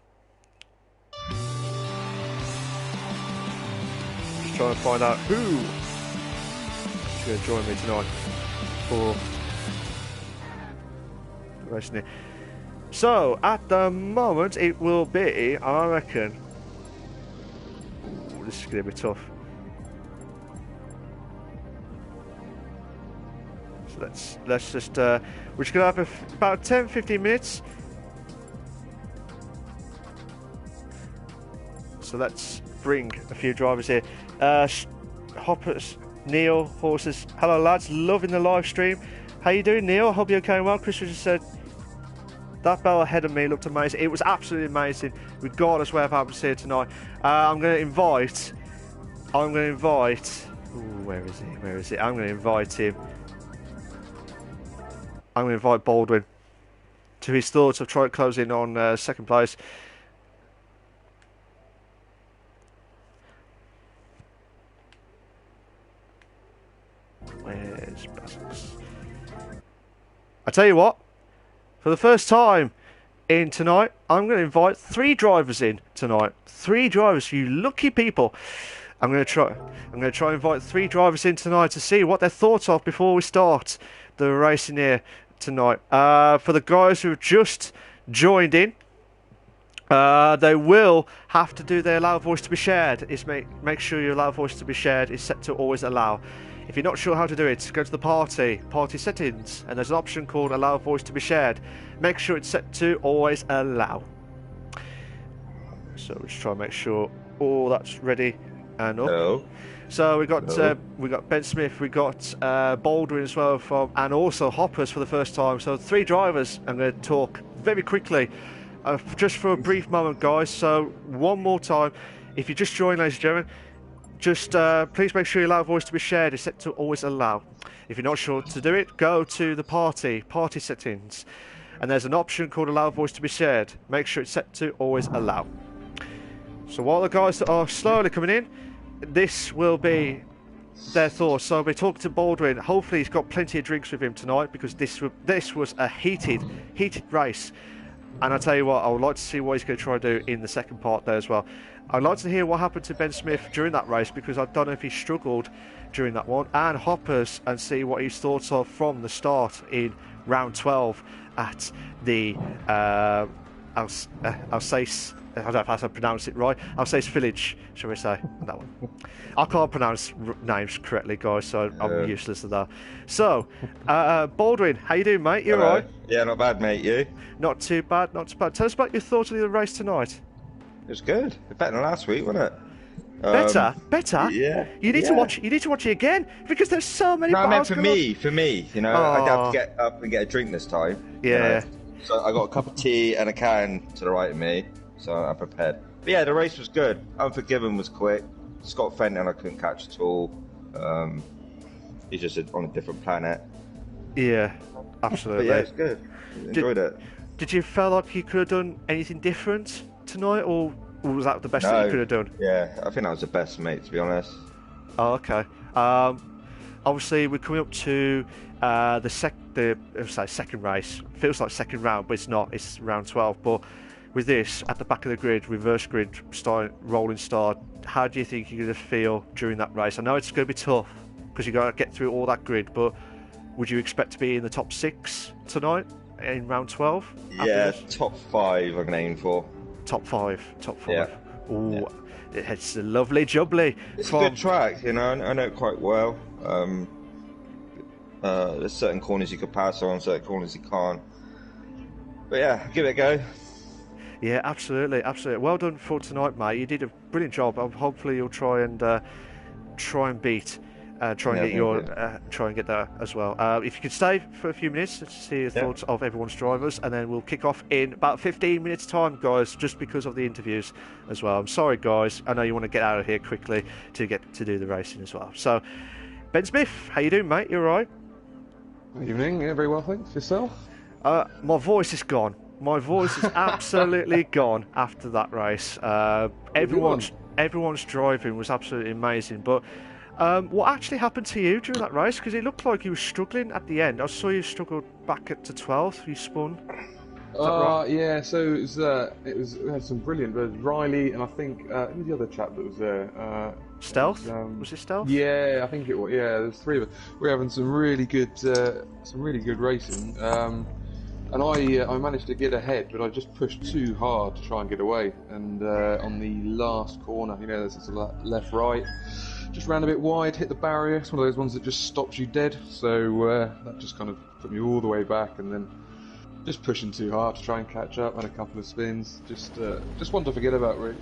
Just trying to find out who is going to join me tonight for the racing here. So at the moment it will be, I reckon, this is going to be tough. Let's just we're just gonna have about 10-15 minutes. So let's bring a few drivers here. Hoppers, Neil, Horses. Hello lads, loving the live stream. How you doing, Neil? I hope you're okay. Well, Chris just said that bell ahead of me looked amazing. It was absolutely amazing, regardless where happens here tonight. I'm gonna invite. Ooh, where is he? I'm gonna invite him. I'm going to invite Baldwin to his thoughts of trying to close in on 2nd place. Where's Bassels? I tell you what, for the first time in tonight, I'm going to invite 3 drivers in tonight. 3 drivers, you lucky people. I'm going to try and invite 3 drivers in tonight to see what their thoughts are before we start the racing here tonight. For the guys who have just joined in, they will have to do their allow voice to be shared. Make sure your allow voice to be shared is set to always allow. If you're not sure how to do it, go to the party settings, and there's an option called allow voice to be shared. Make sure it's set to always allow. So we'll just try and make sure all that's ready and up. No. So we got Ben Smith, we got Baldwin as well and also Hoppers for the first time. So 3 drivers. I'm going to talk very quickly, just for a brief moment, guys. So one more time, if you just joined, ladies and gentlemen, just please make sure your allow voice to be shared is set to always allow. If you're not sure to do it, go to the party settings, and there's an option called allow voice to be shared. Make sure it's set to always allow. So while the guys are slowly coming in, this will be their thoughts. So I'll be talking to Baldwin. Hopefully he's got plenty of drinks with him tonight, because this was a heated race. And I tell you what, I would like to see what he's going to try to do in the second part there as well. I'd like to hear what happened to Ben Smith during that race, because I don't know if he struggled during that one, and Hoppers, and see what his thoughts are from the start in round 12 at the Alsace. I don't know if I pronounce it right. Alsace Village, shall we say? That one. I can't pronounce names correctly, guys, so I'm useless at that. So, Baldwin, how you doing, mate? You all right? Yeah, not bad, mate. You? Not too bad, not too bad. Tell us about your thoughts of the race tonight. It was good. Better than last week, wasn't it? Better. Yeah. You need to watch. You need to watch it again because there's so many. No, I meant for me. You know, I have to get up and get a drink this time. Yeah. You know? So I got a cup of tea and a can to the right of me, so I'm prepared. But yeah, the race was good. Unforgiven was quick. Scott Fenton I couldn't catch at all. He's just on a different planet. Yeah, absolutely. But yeah, it's good. Enjoyed it. Did you feel like you could have done anything different tonight, or was that the best that you could have done? Yeah, I think that was the best, mate, to be honest. Oh, okay. Obviously, we're coming up to the second race. Feels like second round, but it's not. It's round 12. But with this at the back of the grid, reverse grid, rolling start, how do you think you're going to feel during that race? I know it's going to be tough because you've got to get through all that grid, but would you expect to be in the top 6 tonight in round 12? Yeah, top 5 I'm aiming for. Top 5. Yeah. Ooh, it's a lovely jubbly. It's a good track, you know. I know it quite well. There's certain corners you can pass on, certain corners you can't. But yeah, give it a go. Yeah, absolutely. Well done for tonight, mate. You did a brilliant job. Hopefully, you'll try and beat. Try and get that as well. If you could stay for a few minutes to see your thoughts of everyone's drivers, and then we'll kick off in about 15 minutes time, guys, just because of the interviews as well. I'm sorry, guys. I know you want to get out of here quickly to get to do the racing as well. So, Ben Smith, how you doing, mate? You all right? Good evening. Yeah, very well, thanks. Yourself? My voice is gone. My voice is absolutely gone after that race. Everyone's driving was absolutely amazing, but. What actually happened to you during that race? Because it looked like you were struggling at the end. I saw you struggled back to 12th. You spun. Right? Yeah. So it was we had some brilliant. There was Riley and I think who was the other chap that was there? Stealth. Was it Stealth? Yeah, I think it was. Yeah, there's 3 of us. We're having some really good racing. And I managed to get ahead, but I just pushed too hard to try and get away. And on the last corner, you know, there's this left right. Just ran a bit wide, hit the barrier. It's one of those ones that just stops you dead. So that just kind of put me all the way back, and then just pushing too hard to try and catch up. Had a couple of spins. Just one to forget about, really.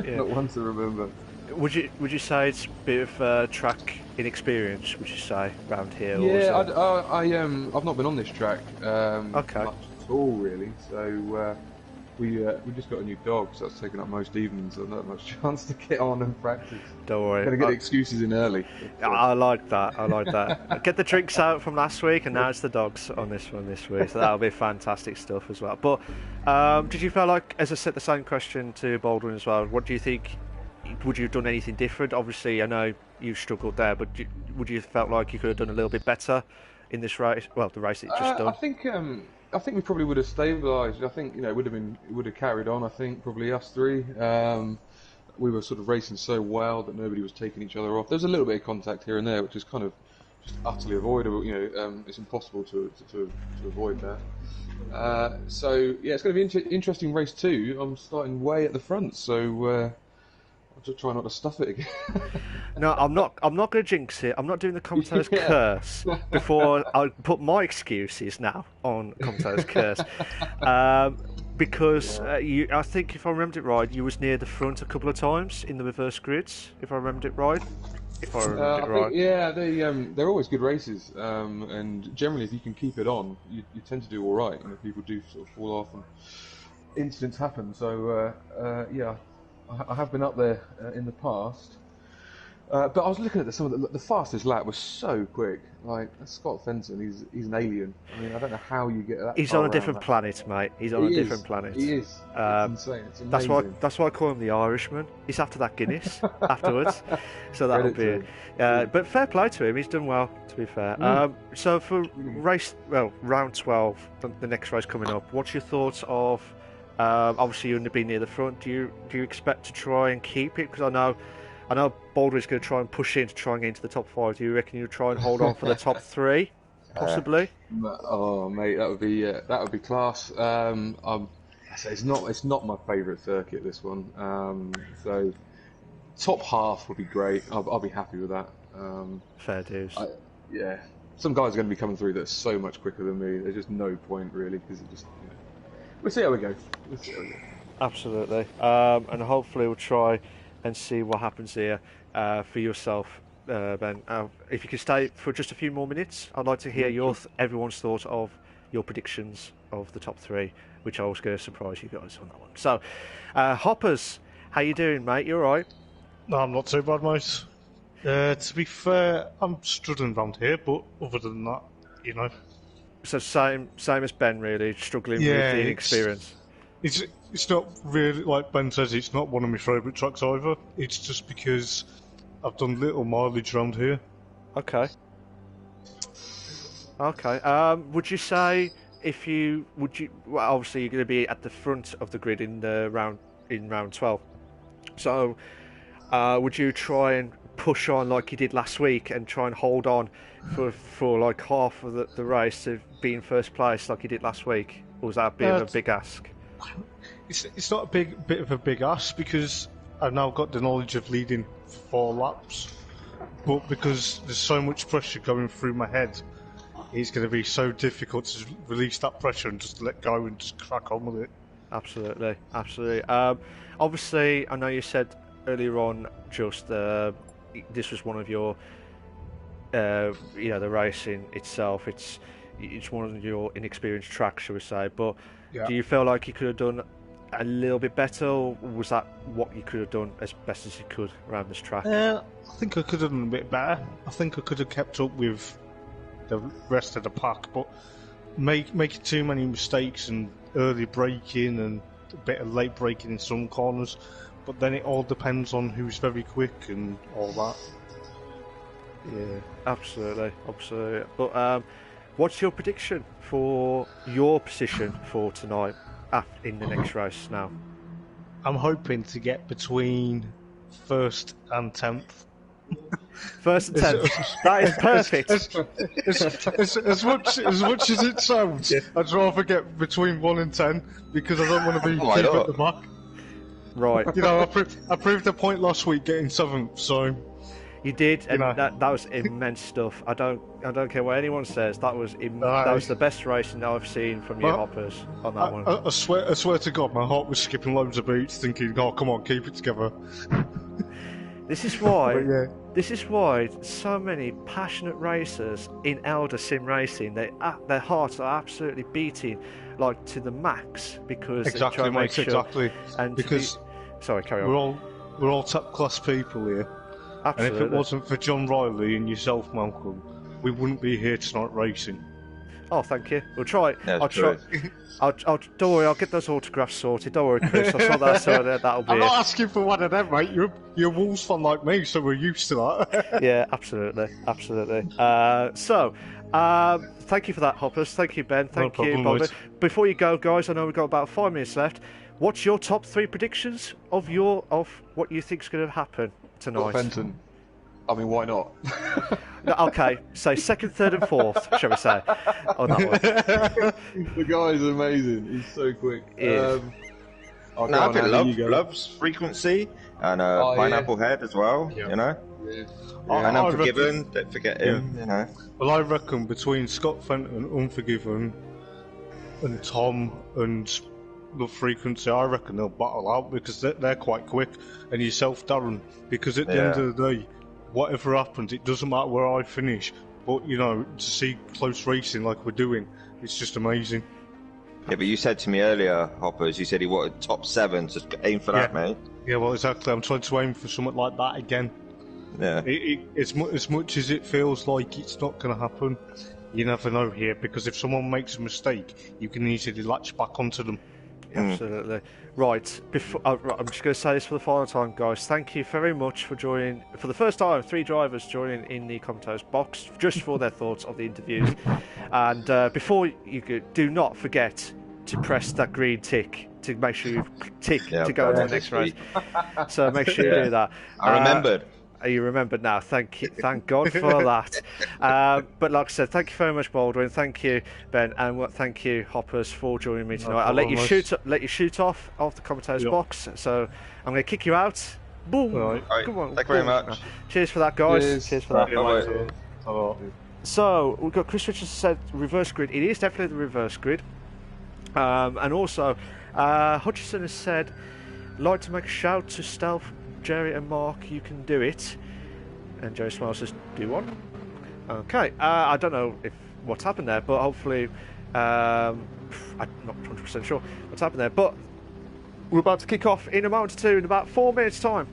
Yeah. Not one to remember. Would you say it's a bit of track inexperience? Would you say around here? Yeah, I've not been on this track much at all, really. So. We just got a new dog, so that's taken up most evenings, so not much chance to get on and practice. Don't worry. Gonna get the excuses in early. I like that. Get the drinks out from last week, and now it's the dogs on this one this week, so that'll be fantastic stuff as well. But did you feel like, as I said, the same question to Baldwin as well, what do you think, would you have done anything different? Obviously, I know you struggled there, but would you have felt like you could have done a little bit better in this race? Well, the race that you just done. I think we probably would have stabilised. I think it would have carried on. I think probably us 3. We were sort of racing so well that nobody was taking each other off. There's a little bit of contact here and there, which is kind of just utterly avoidable. It's impossible to avoid that. So yeah, it's going to be an interesting race too. I'm starting way at the front, so. I'll just try not to stuff it again. No, I'm not going to jinx it. I'm not doing the commentator's curse before I put my excuses now on commentator's curse. Because I think if I remembered it right, you was near the front a couple of times in the reverse grids. If I remembered it right. They're always good races, and generally, if you can keep it on, you tend to do all right. People do sort of fall off, and incidents happen. So yeah. I have been up there in the past, but I was looking at some of the fastest lap was so quick. Like Scott Fenton, he's an alien. I mean, I don't know how you get that. He's on a different planet, mate. He's on a different planet. He is. It's insane. It's amazing. That's why I call him the Irishman. He's after that Guinness afterwards, so that'll be it. But fair play to him. He's done well, to be fair. So for round 12, the next race coming up. What's your thoughts of? Obviously, you're going to be near the front. Do you expect to try and keep it? Because I know Baldwin's going to try and push in to try and get into the top 5. Do you reckon you'll try and hold on for the top 3, possibly? Oh, mate, that would be class. So it's not my favourite circuit, this one. So top half would be great. I'll be happy with that. Fair dues. Yeah, some guys are going to be coming through that are so much quicker than me. There's just no point really, because it just. We'll see how we go. Absolutely. And hopefully we'll try and see what happens here for yourself, Ben. If you could stay for just a few more minutes, I'd like to hear everyone's thoughts of your predictions of the top 3, which I was going to surprise you guys on that one. So, Hoppers, how you doing, mate? You all right? No, I'm not too bad, mate. To be fair, I'm struggling around here, but other than that, you know. So same as Ben, really, struggling with the experience. It's not really, like Ben says, it's not one of my favourite tracks either. It's just because I've done little mileage around here. Okay. Would you say well, obviously you're going to be at the front of the grid in round 12. So would you try and push on like you did last week and try and hold on for like half of the race to be in first place like you did last week? Or was that a bit of a big ask? It's not a bit of a big ask, because I've now got the knowledge of leading for 4 laps, but because there's so much pressure going through my head, it's going to be so difficult to release that pressure and just let go and just crack on with it. Absolutely. Obviously, I know you said earlier on just this was one of your, the racing itself. It's one of your inexperienced tracks, shall we say? But do you feel like you could have done a little bit better, or was that what you could have done as best as you could around this track? I think I could have done a bit better. I think I could have kept up with the rest of the pack, but making too many mistakes and early braking and a bit of late braking in some corners. But then it all depends on who's very quick and all that. Yeah, absolutely. But what's your prediction for your position for tonight in the next race now? I'm hoping to get between 1st and 10th. 1st and 10th. That is perfect. As much as it sounds, I'd rather get between 1 and 10, because I don't want to be deep at the back. Right. You know, I proved a point last week getting 7th, so. You did, and that was immense stuff. I don't care what anyone says. That was the best racing I've seen from you, Hoppers, on that one. I swear to God, my heart was skipping loads of beats, thinking, "Oh, come on, keep it together." This is why so many passionate racers in Eldar sim racing, their hearts are absolutely beating like to the max, because they try to make sure. Exactly. And because sorry, carry on. We're all top class people here. Absolutely. And if it wasn't for John Riley and yourself, Malcolm, we wouldn't be here tonight racing. Oh, thank you. We'll try. Yeah, I'll try. Don't worry. I'll get those autographs sorted. Don't worry, Chris. I'll sort that. So that'll be. I'm not asking for one of them, mate. You're a Wolves fan like me, so we're used to that. Yeah, absolutely. Thank you for that, Hoppers. Thank you, Ben. Thank you, Bobby. Before you go, guys, I know we've got about 5 minutes left. What's your top 3 predictions of what you think's going to happen tonight? Fenton. I mean, why not? Okay, so 2nd, 3rd, and 4th, shall we say, on that one. The guy is amazing. He's so quick. I think Love's frequency and Pineapple Head as well. Yeah. You know. Yeah. And Unforgiven. Don't forget him. You know. Well, I reckon between Scott Fenton, Unforgiven, and Tom and Love Frequency, I reckon they'll battle out, because they're quite quick. And yourself, Darren, because at the end of the day, whatever happens, it doesn't matter where I finish. But, you know, to see close racing like we're doing, it's just amazing. Yeah, but you said to me earlier, Hoppers, you said he wanted top 7, so aim for that, mate. Yeah, well, exactly. I'm trying to aim for something like that again. Yeah. As much as it feels like it's not going to happen, you never know here, because if someone makes a mistake, you can easily latch back onto them. Absolutely. Right, I'm just going to say this for the final time, guys. Thank you very much for joining. For the first time, 3 drivers joining in the commentators box just for their thoughts of the interviews. And before you go, do not forget to press that green tick to make sure you tick to go on to the next race. So make sure you do that. I remembered. You remembered now. Thank you, thank God for that. But like I said, thank you very much, Baldwin. Thank you, Ben, and thank you, Hoppers, for joining me tonight. I'll let you shoot off the commentator's box. So I'm going to kick you out. Boom. Right. Come on. Thank you very much. Cheers for that, guys. Cheers for that. Bye-bye. So we've got Chris Richards said reverse grid. It is definitely the reverse grid. And also, Hutchison has said, like to make a shout to Stealth, Jerry and Mark, you can do it. And Jerry Smiles says, do one. Okay, I don't know what's happened there, but hopefully, I'm not 100% sure what's happened there. But we're about to kick off in a moment or two, in about 4 minutes' time.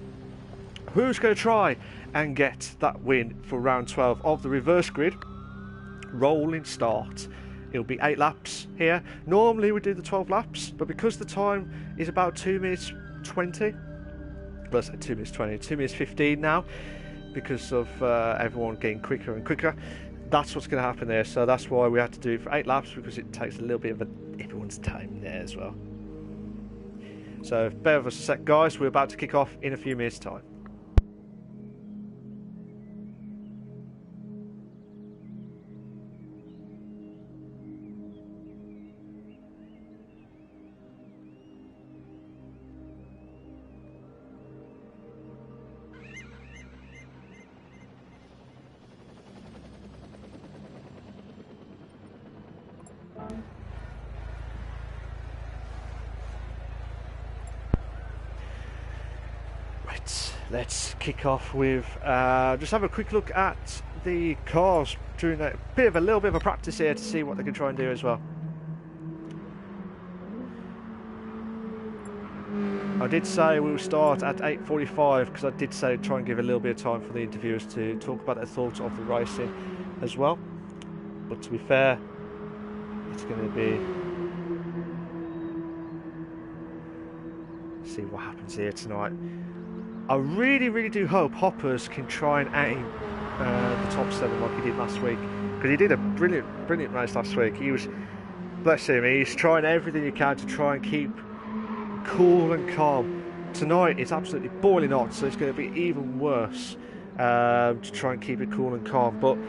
Who's going to try and get that win for round 12 of the reverse grid? Rolling start. It'll be 8 laps here. Normally we do the 12 laps, but because the time is about 2 minutes 20, well, 2 minutes 20, 2 minutes 15 now, because of everyone getting quicker and quicker, that's what's going to happen there. So that's why we had to do it for 8 laps, because it takes a little bit of everyone's time there as well. So bear with us a sec, guys. We're about to kick off in a few minutes' time. Let's kick off with just have a quick look at the cars during a little bit of a practice here to see what they can try and do as well. I did say we'll start at 8:45 because I did say try and give a little bit of time for the interviewers to talk about their thoughts of the racing as well. But to be fair, it's going to be, see what happens here tonight. I really do hope Hoppers can try and aim the top 7 like he did last week, because he did a brilliant race last week. He was, bless him, he's trying everything he can to try and keep cool and calm. Tonight it's absolutely boiling hot, so it's going to be even worse to try and keep it cool and calm, but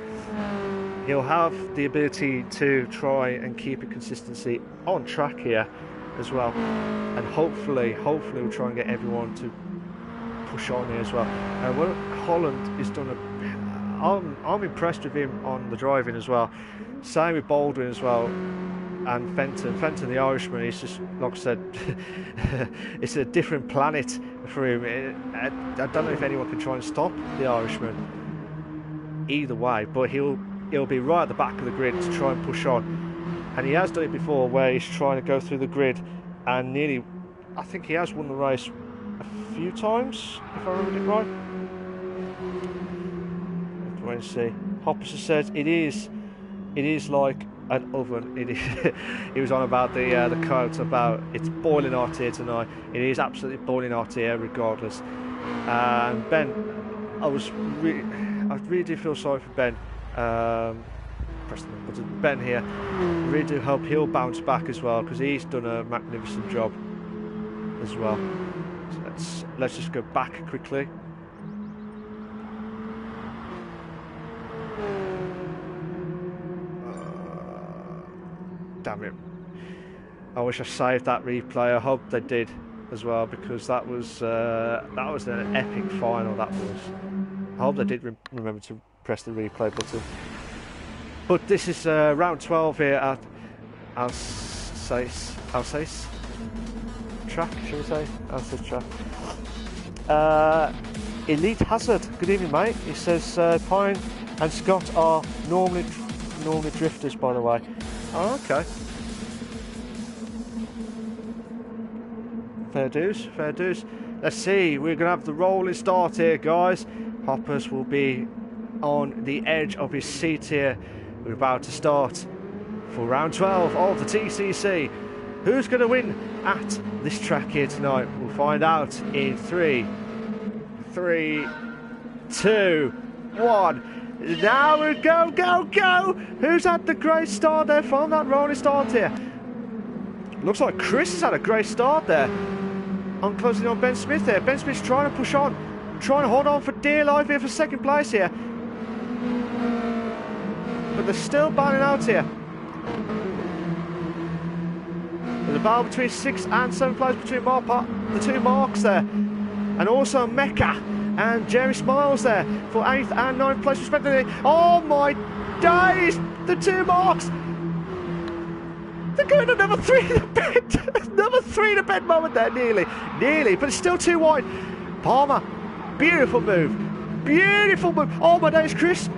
he'll have the ability to try and keep a consistency on track here as well, and hopefully we'll try and get everyone to push on here as well. Well, Holland has done I'm impressed with him on the driving as well. Same with Baldwin as well, and Fenton the Irishman. He's just, like I said, it's a different planet for him. I don't know if anyone can try and stop the Irishman either way, but he'll be right at the back of the grid to try and push on, and he has done it before where he's trying to go through the grid and nearly, I think he has won the race a few times, if I remember it right. Wait and see. Hoppers has said it is like an oven. It is. He was on about the quote about it's boiling hot here tonight. It is absolutely boiling hot here, regardless. And Ben, I really do feel sorry for Ben. Ben here. I really do hope he'll bounce back as well, because he's done a magnificent job as well. So let's just go back quickly. Damn it! I wish I saved that replay. I hope they did as well, because that was an epic final. That was. I hope they did remember to press the replay button. But this is round 12 here at Alsace track, shall we say? Alsace track. Elite Hazard, good evening, mate. He says Pine and Scott are normally drifters, by the way. Oh, okay. Fair dues. Let's see, we're going to have the rolling start here, guys. Hoppers will be on the edge of his seat here. We're about to start for round 12 of the TCC. Who's going to win at this track here tonight? We'll find out in 3, 2, 1. Now we go! Who's had the great start there from that rolling start here? Looks like Chris has had a great start there. I'm closing on Ben Smith there. Ben Smith's trying to push on. trying to hold on for dear life here for second place here. But they're still battling out here. There's a battle between 6th and 7th place between the two marks there. And also Mecca and Jerry Smiles there for 8th and 9th place respectively. Oh my days! The two marks! They're going to number 3 in the bed. Number 3 in the bed moment there, nearly, but it's still too wide. Palmer, beautiful move. Oh my days, Chris.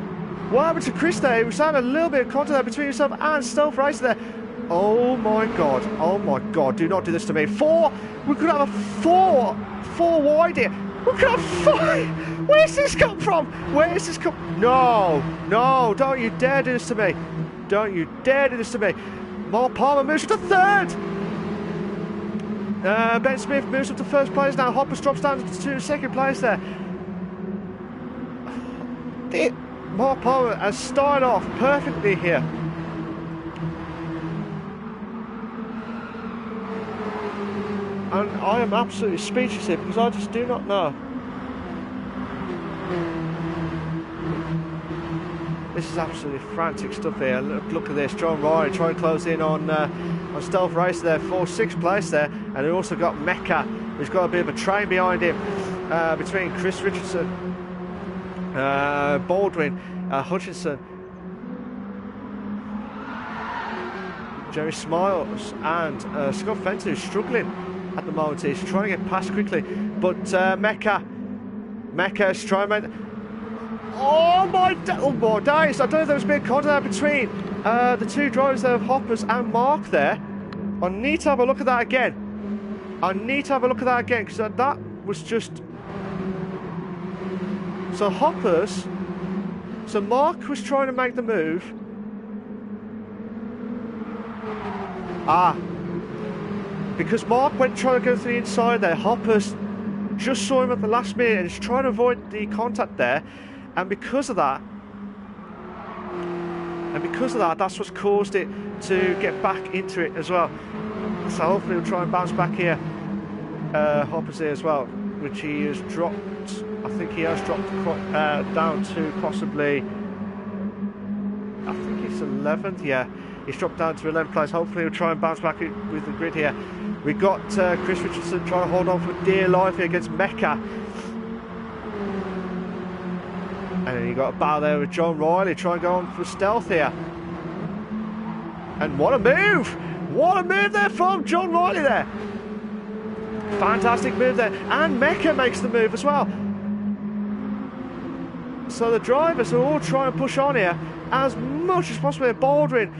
What happened to Chris there? He was having a little bit of contact there between himself and Stealth Racer there. Oh my god, do not do this to me. 4, we could have a 4 wide here. We could have 5. Where's this come from? No, don't you dare do this to me. Mark Palmer moves to 3rd. Ben Smith moves up to 1st place now. Hoppers drops down to 2nd place there. Mark Palmer has started off perfectly here. And I am absolutely speechless here because I just do not know. This is absolutely frantic stuff here. Look at this. John Riley trying to close in on Stealth Racer there for 6th place there. And we also got Mecca, who's got a bit of a train behind him between Chris Richardson, Baldwin, Hutchinson, Jerry Smiles and Scott Fenton, who's struggling at the moment. He's trying to get past quickly, but Mecca's trying to make... Oh my days! I don't know if there was a bit of contact between the two drivers there of Hoppers and Mark there. I need to have a look at that again. Because that was just... So Hoppers... So Mark was trying to make the move. Because Mark went trying to go through the inside there, Hoppers just saw him at the last minute and he's trying to avoid the contact there. And because of that, that's what's caused it to get back into it as well. So hopefully he'll try and bounce back here. Hoppers here as well, which he has dropped. I think he has dropped down to possibly, I think it's 11th, yeah. He's dropped down to 11th place. Hopefully he'll try and bounce back with the grid here. We got Chris Richardson trying to hold on for dear life here against Mecca. And then you got a battle there with John Riley trying to go on for stealth here. And what a move! What a move there from John Riley there. Fantastic move there. And Mecca makes the move as well. So the drivers are all trying to push on here as much as possible. Baldwin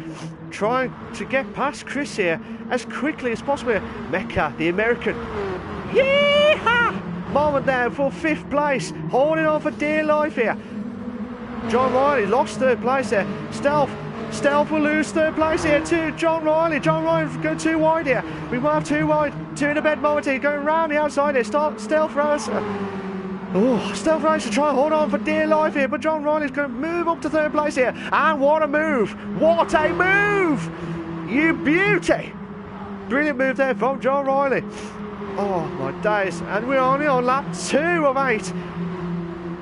trying to get past Chris here as quickly as possible. Mecca, the American. Yeehaw! Moment there for 5th place. Holding on for dear life here. John Riley lost 3rd place there. Stealth will lose 3rd place here to John Riley. John Riley going too wide here. We might have 2 wide. 2 in the bed moment here. Going round the outside here. Stealth Racer. Oh, Stealth Racer trying to hold on for dear life here. But John Riley's going to move up to 3rd place here. And what a move. What a move. You beauty. Brilliant move there from John Riley. Oh my days. And we're only on lap 2 of 8.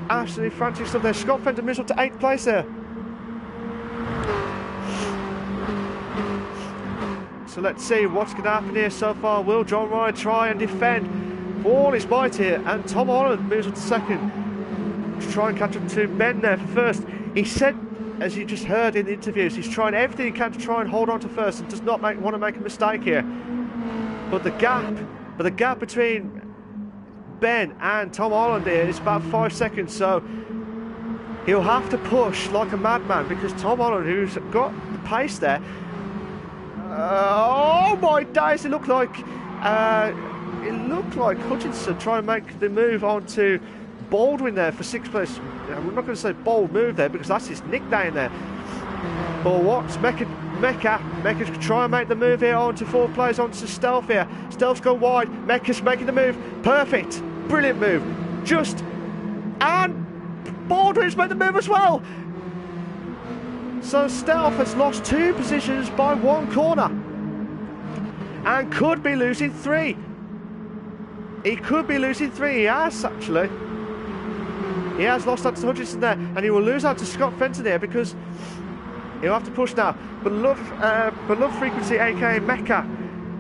Absolutely frantic stuff there. Scott Fenton moves up to 8th place there. So let's see what's going to happen here so far. Will John Riley try and defend for all his might here? And Tom Holland moves up to 2nd to try and catch up to Ben there for 1st. He said, as you just heard in the interviews, he's trying everything he can to try and hold on to 1st and does not want to make a mistake here. But the gap between Ben and Tom Holland here is about 5 seconds, so he'll have to push like a madman because Tom Holland, who's got the pace there, oh my days, it looked like Hutchinson trying to make the move onto Baldwin there for 6th place. I'm not going to say bold move there because that's his nickname there. But what's Mecca's trying to make the move here onto 4th place, onto Stealth here. Stealth's gone wide. Mecca's making the move. Perfect. Brilliant move. And Baldwin's made the move as well. So Stealth has lost 2 positions by 1 corner. And could be losing 3. He could be losing 3. He has actually. He has lost out to Hutchinson there, and he will lose out to Scott Fenton there because he'll have to push now. But Love Frequency, aka Mecca,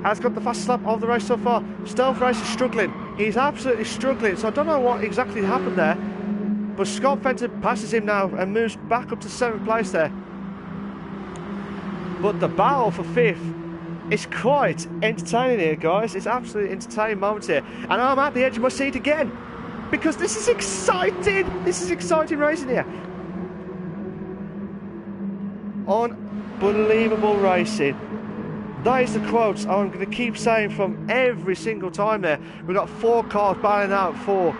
has got the fastest lap of the race so far. Stealth Race is struggling. He's absolutely struggling, so I don't know what exactly happened there. But Scott Fenton passes him now and moves back up to 7th place there. But the battle for 5th is quite entertaining here, guys. It's absolutely entertaining moments here. And I'm at the edge of my seat again, because this is exciting. This is exciting racing here. Unbelievable racing. That is the quotes I'm going to keep saying from every single time there. We've got 4 cars battling out for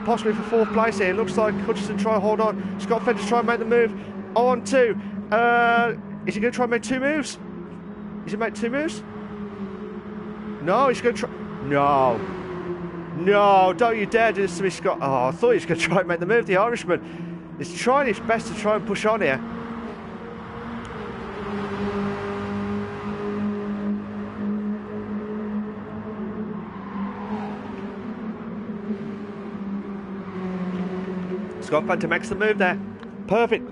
possibly for 4th place here. It looks like Hutchinson try to hold on. Scott Fenton try and make the move on to. Is he going to try and make 2 moves? Is he make 2 moves? No, he's going to try. No. No, don't you dare do this to me, Scott. Oh, I thought he was going to try and make the move. The Irishman is trying his best to try and push on here. Scott Fenton makes the move there. Perfect.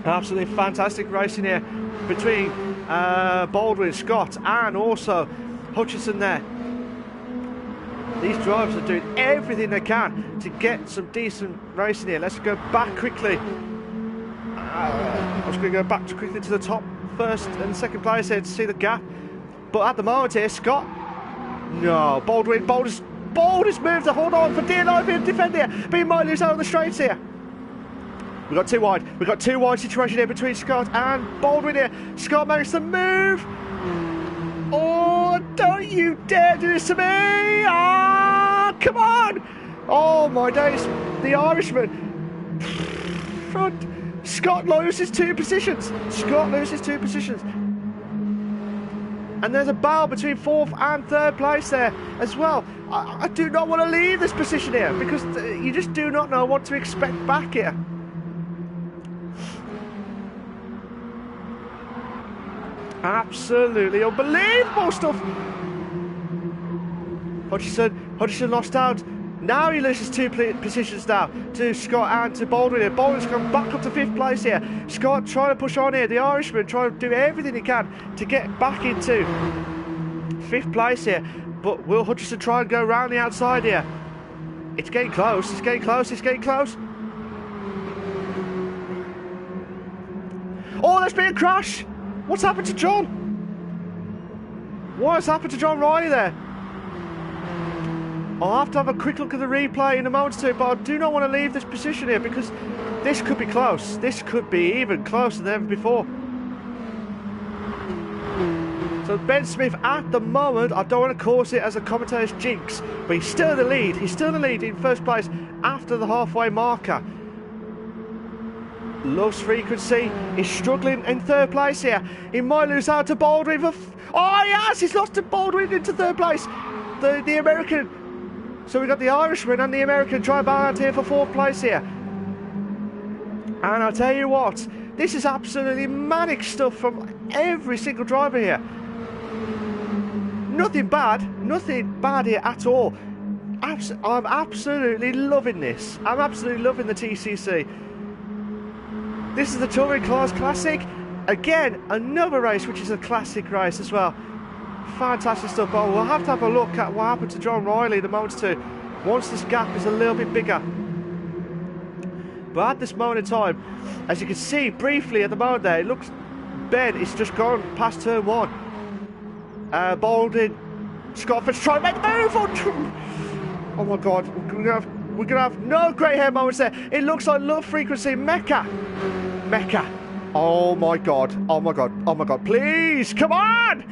Absolutely fantastic racing here between Baldwin, Scott, and also Hutchinson there. These drivers are doing everything they can to get some decent racing here. Let's go back quickly. I was going to go back quickly to the top 1st and 2nd place here to see the gap. But at the moment here, Scott. No, Baldwin has moved to hold on for dear life here, defend here, but he might lose out on the straights here. We've got 2 wide. We've got 2 wide situation here between Scott and Baldwin here. Scott managed to move. Oh, don't you dare do this to me! Ah, come on! Oh my days, the Irishman. Scott loses 2 positions. Scott loses 2 positions. And there's a battle between 4th and 3rd place there as well. I do not want to leave this position here because you just do not know what to expect back here. Absolutely unbelievable stuff. Hutchinson lost out. Now he loses 2 positions now to Scott and to Baldwin here. Baldwin's come back up to 5th place here. Scott trying to push on here. The Irishman trying to do everything he can to get back into 5th place here. But will Hutchinson try and go around the outside here? It's getting close. It's getting close. It's getting close. Oh, there's been a crash. What's happened to John? What has happened to John Riley there? I'll have to have a quick look at the replay in a moment or two, but I do not want to leave this position here because this could be close. This could be even closer than ever before. So Ben Smith at the moment, I don't want to cause it as a commentator's jinx, but he's still in the lead. He's still in the lead in 1st place after the halfway marker. Loves Frequency is struggling in 3rd place here. He might lose out to Baldwin for... Oh, yes! He's lost to Baldwin into 3rd place. The American... So we've got the Irishman and the American try out here for 4th place here. And I'll tell you what, this is absolutely manic stuff from every single driver here. Nothing bad here at all. I'm absolutely loving this. I'm absolutely loving the TCC. This is the Touring Cars Classic. Again, another race which is a classic race as well. Fantastic stuff. But we'll have to have a look at what happened to John Riley the moment too, once this gap is a little bit bigger. But at this moment in time, as you can see briefly at the moment there, it looks Ben is just gone past turn 1. Baldwin, Scott Fenton trying to make the move. Oh my God, we're gonna have no grey hair moments there. It looks like Love Frequency, Mecca. Oh my God, oh my God, oh my God, please, come on,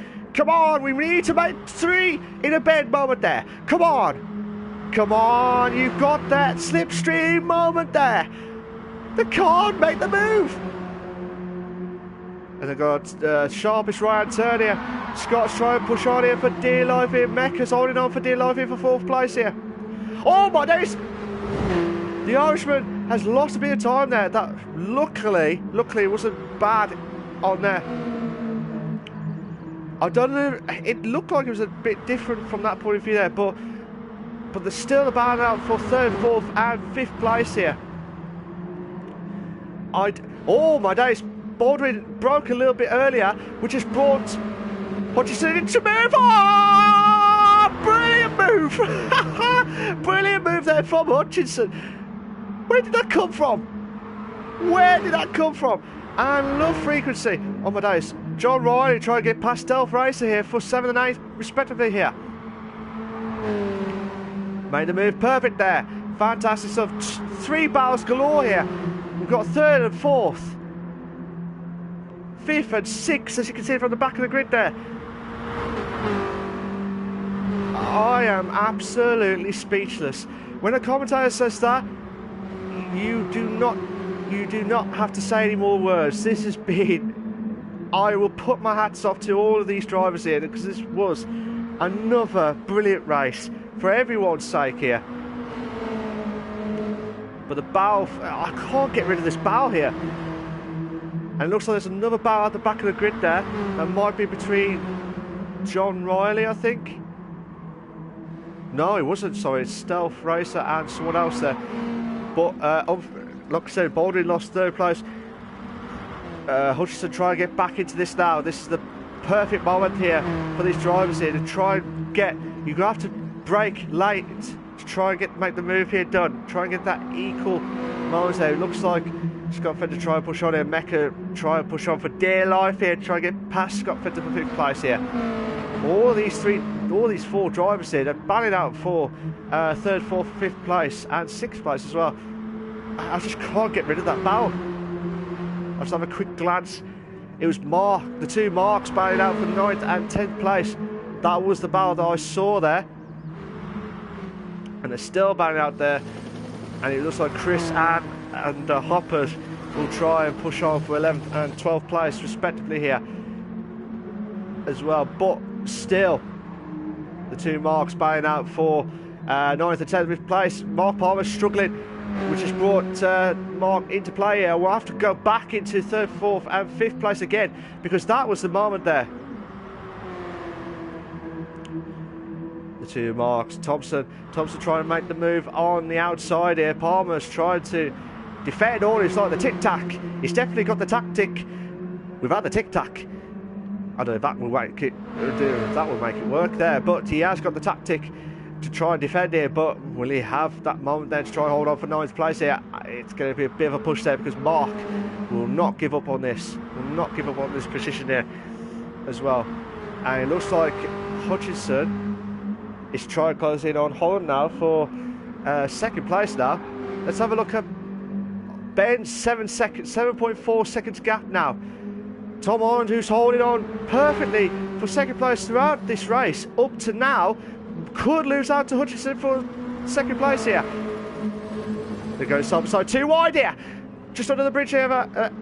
we need to make 3 in a bed moment there. Come on, you've got that slipstream moment there. They can't make the move. And they've got sharpest right-hand turn here. Scott's trying to push on here for dear life here. Mecca's holding on for dear life here for 4th place here. Oh my days! The Irishman has lost a bit of time there. That luckily it wasn't bad on there. I don't know. It looked like it was a bit different from that point of view there, but but they're still about out for 3rd, 4th and 5th place here. Oh my days, Baldwin broke a little bit earlier, which has brought Hutchinson into move. Oh, brilliant move. Brilliant move there from Hutchinson. Where did that come from? Where did that come from? And low frequency. Oh my days. John Riley trying to get past Stealth Racer here for 7th and 8th respectively here. Made the move perfect there. Fantastic stuff. 3 battles galore here. We've got 3rd and 4th. 5th and 6th, as you can see from the back of the grid there. I am absolutely speechless. When a commentator says that, you do not have to say any more words. This has been... I will put my hats off to all of these drivers here, because this was another brilliant race for everyone's sake here. But the bow, I can't get rid of this bow here. And it looks like there's another bow at the back of the grid there. That might be between John Riley, I think. No, it wasn't. Sorry, it's Stealth Racer and someone else there. But like I said, Baldwin lost 3rd place. Hutchinson trying to get back into this now. This is the perfect moment here for these drivers here to try and get. You're gonna have to brake late to try and make the move here done. Try and get that equal moment there. It looks like Scott Fender try and push on here. Mecca try and push on for dear life here. Try and get past Scott Fender for 5th place here. All these 4 drivers here, they're battling out for 3rd, 4th, 5th place and 6th place as well. I just can't get rid of that bow. I'll just have a quick glance. It was the 2 marks battling out for 9th and 10th place. That was the bow that I saw there. And they're still battling out there. And it looks like Chris and Hoppers will try and push on for 11th and 12th place respectively here as well. But still, the 2 marks battling out for 9th and 10th place. Mark Palmer struggling, which has brought Mark into play here. We'll have to go back into 3rd, 4th and 5th place again, because that was the moment there. The 2 marks. Thompson trying to make the move on the outside here. Palmer's trying to defend all. It's like the tic-tac. He's definitely got the tactic. We've had the tic-tac. I don't know if that will make it work there, but he has got the tactic to try and defend here. But will he have that moment then to try and hold on for 9th place here? It's going to be a bit of a push there, because Mark will not give up on this. Will not give up on this position here as well. And it looks like Hutchinson is trying to close in on Holland now for 2nd place now. Let's have a look at Ben's 7.4 seconds gap now. Tom Holland, who's holding on perfectly for 2nd place throughout this race up to now, could lose out to Hutchinson for 2nd place here. There goes side by side, 2 wide here. Just under the bridge here,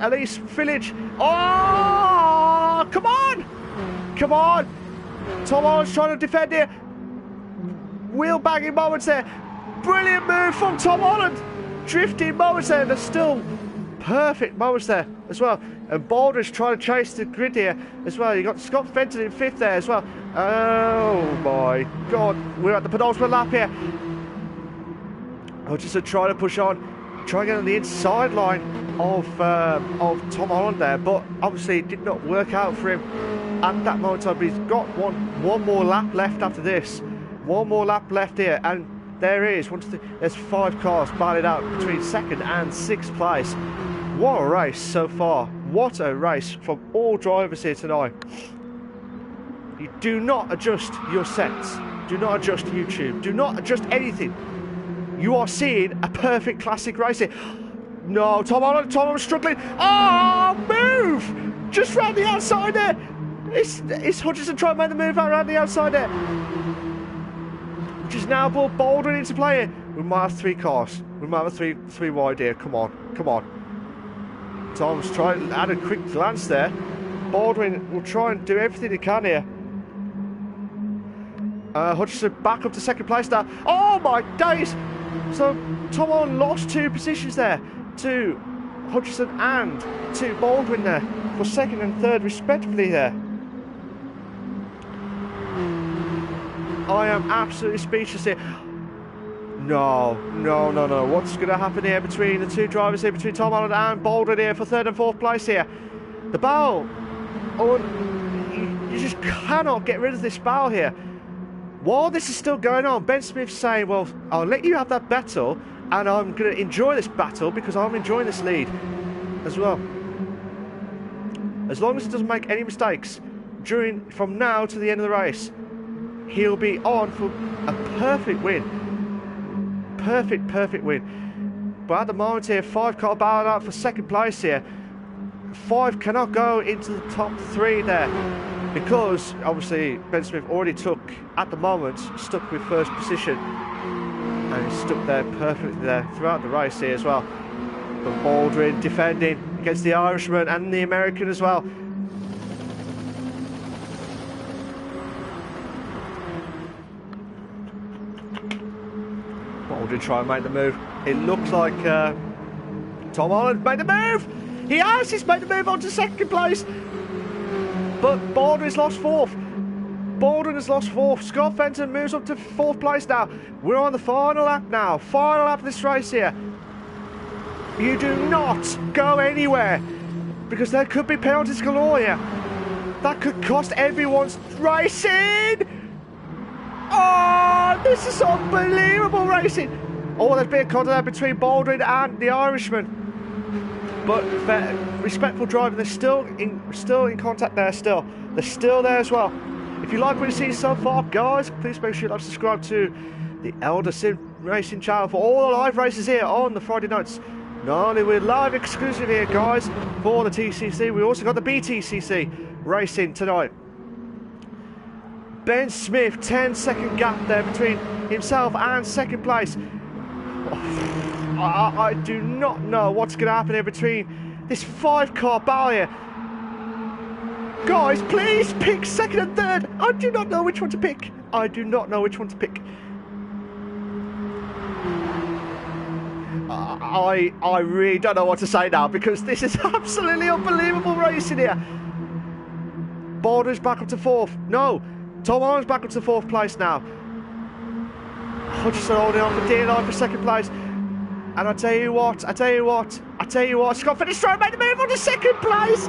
Elise Village. Oh, come on! Come on! Tom Holland's trying to defend here. Wheel banging moments there. Brilliant move from Tom Holland. Drifting moments there. There's still perfect moments there as well. And Baldwin's trying to chase the grid here as well. You got Scott Fenton in 5th there as well. Oh my God. We're at the penultimate lap here. Hutchinson trying to push on. Trying to get on the inside line of Tom Holland there. But obviously it did not work out for him at that moment. But he's got one more lap left after this. One more lap left here, and there is there's 5 cars battling out between 2nd and 6th place. What a race so far. What a race from all drivers here tonight. You do not adjust your sets. Do not adjust YouTube. Do not adjust anything. You are seeing a perfect classic race here. No, Tom Holland struggling. Oh, move! Just round the outside there. It's Hutchinson trying to make the move out around the outside there. Which is now brought Baldwin into play here. We might have 3 cars. We might have three wide here. Come on. Tom's trying to add a quick glance there. Baldwin will try and do everything he can here. Hutchinson back up to 2nd place now. Oh my days! So Tom Holland lost 2 positions there to Hutchinson and to Baldwin there for 2nd and 3rd respectively there. I am absolutely speechless here. No. What's going to happen here between the two drivers here, between Tom Holland and Baldwin here for 3rd and 4th place here? The battle. Oh, you just cannot get rid of this battle here. While this is still going on, Ben Smith's saying, well, I'll let you have that battle, and I'm going to enjoy this battle because I'm enjoying this lead as well. As long as he doesn't make any mistakes from now to the end of the race, he'll be on for a perfect win. Perfect win. But at the moment here, 5 car battle out for 2nd place here. 5 cannot go into the top 3 there because obviously Ben Smith already stuck with 1st position, and he's stuck there perfectly there throughout the race here as well. But Baldwin defending against the Irishman and the American as well. Baldwin try and make the move. It looks like Tom Holland made the move. He's made the move on to 2nd place. But Baldwin's lost 4th. Baldwin has lost 4th. Scott Fenton moves up to 4th place now. We're on the final lap now. Final lap of this race here. You do not go anywhere because there could be penalties galore here. That could cost everyone's racing. Oh, this is unbelievable racing. Oh, there's been a contact there between Baldwin and the Irishman. But respectful driving, they're still in contact there still. They're still there as well. If you like what you see so far, guys, please make sure you like and subscribe to the Eldar Sim Racing channel for all the live races here on the Friday nights. Not only we're live exclusive here, guys, for the TCC, we also got the BTCC racing tonight. Ben Smith, 10-second gap there between himself and 2nd place. I do not know what's going to happen here between this 5-car battle here. Guys, please pick 2nd and 3rd. I do not know which one to pick. I really don't know what to say now because this is absolutely unbelievable racing here. Baldwin's back up to 4th. No, Tom Holland's back up to 4th place now. Hutchinson holding on for DNI for 2nd place. And I tell you what, Scott Fenton trying to make the move on to 2nd place.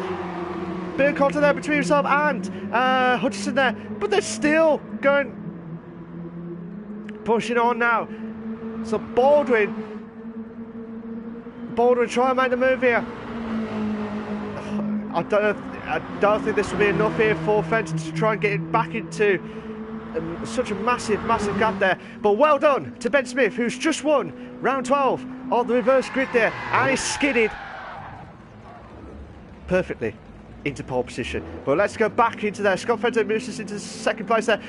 Bit of contact there between himself and Hutchinson there, but they're still pushing on now. So Baldwin try and make the move here. I don't think this will be enough here for Fenton to try and get it back into such a massive gap there. But well done to Ben Smith, who's just won round 12 of the reverse grid there, and he's skidded perfectly into pole position. But let's go back into there. Scott Fenton moves us into 2nd place there.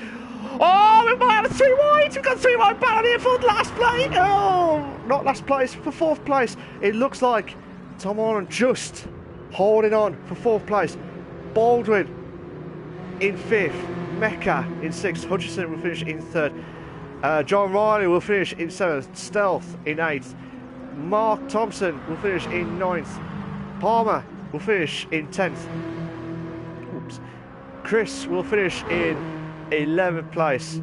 Oh, we might have a 3 wide. We've got 3 wide battle here for last place. Oh, not last place, for 4th place. It looks like Tom Holland just holding on for 4th place. Baldwin in 5th. Mecca in 6th. Hutchinson will finish in 3rd. John Riley will finish in 7th. Stealth in 8th. Mark Thompson will finish in 9th. Palmer will finish in 10th. Oops. Chris will finish in 11th place.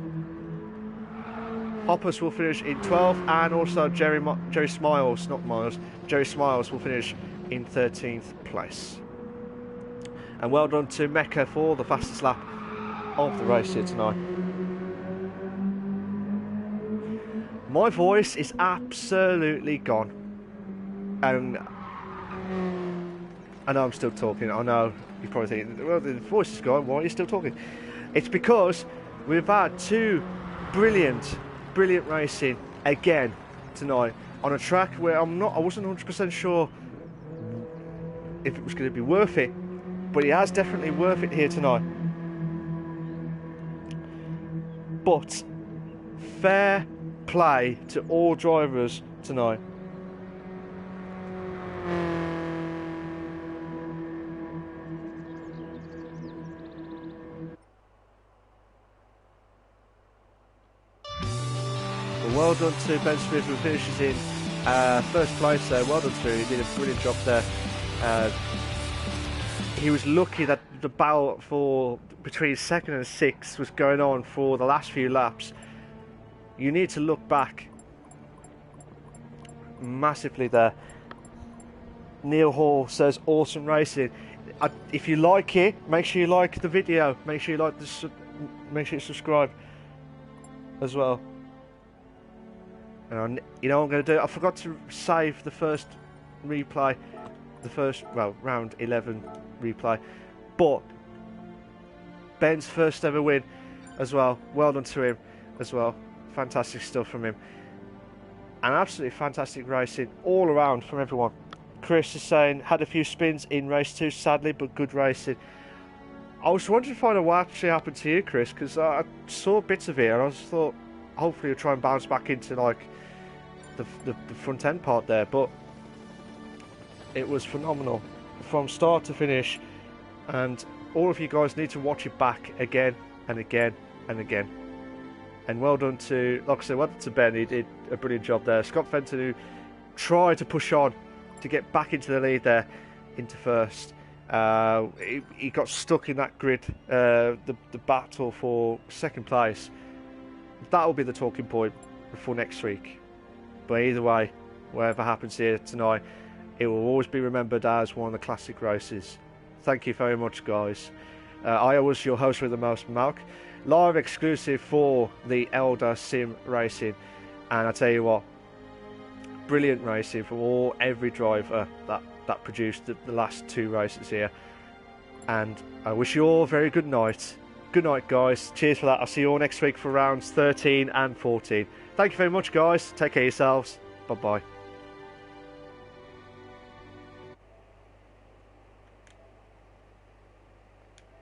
Hoppus will finish in 12th, and also Jerry Smiles, not Miles, Jerry Smiles will finish in 13th place. And well done to Mecca for the fastest lap of the race here tonight. My voice is absolutely gone, and I know I'm still talking. I know you're probably thinking, well, the voice is gone, why are you still talking? It's because we've had 2 brilliant racing again tonight on a track where I wasn't 100% sure if it was going to be worth it, but it has definitely worth it here tonight. But fair play to all drivers tonight. Well done to Ben Smith, who finishes in 1st place there. Well done to him, he did a brilliant job there. He was lucky that the battle for between 2nd and 6th was going on for the last few laps. You need to look back massively there. Neil Hall says awesome racing. If you like it, make sure you like the video. Make sure you like make sure you subscribe as well. And you know what I'm going to do? I forgot to save the first replay, round 11 replay. But Ben's first ever win as well. Well done to him as well. Fantastic stuff from him. And absolutely fantastic racing all around from everyone. Chris is saying, had a few spins in race 2, sadly, but good racing. I was wondering if I know what actually happened to you, Chris, because I saw bits of it and I just thought, hopefully you'll try and bounce back into like the front end part there. But it was phenomenal from start to finish, and all of you guys need to watch it back again and again and again. And well done to, like I said, well done to Ben. He did a brilliant job there. Scott Fenton, who tried to push on to get back into the lead there, into first. He got stuck in that grid, the battle for second place. That will be the talking point for next week. But either way, whatever happens here tonight, it will always be remembered as one of the classic races. Thank you very much, guys. I was your host with the most, Malk. Live exclusive for the Eldar Sim Racing. And I tell you what, brilliant racing from every driver that produced the last 2 races here. And I wish you all a very good night. Good night, guys. Cheers for that. I'll see you all next week for rounds 13 and 14. Thank you very much, guys. Take care of yourselves. Bye-bye.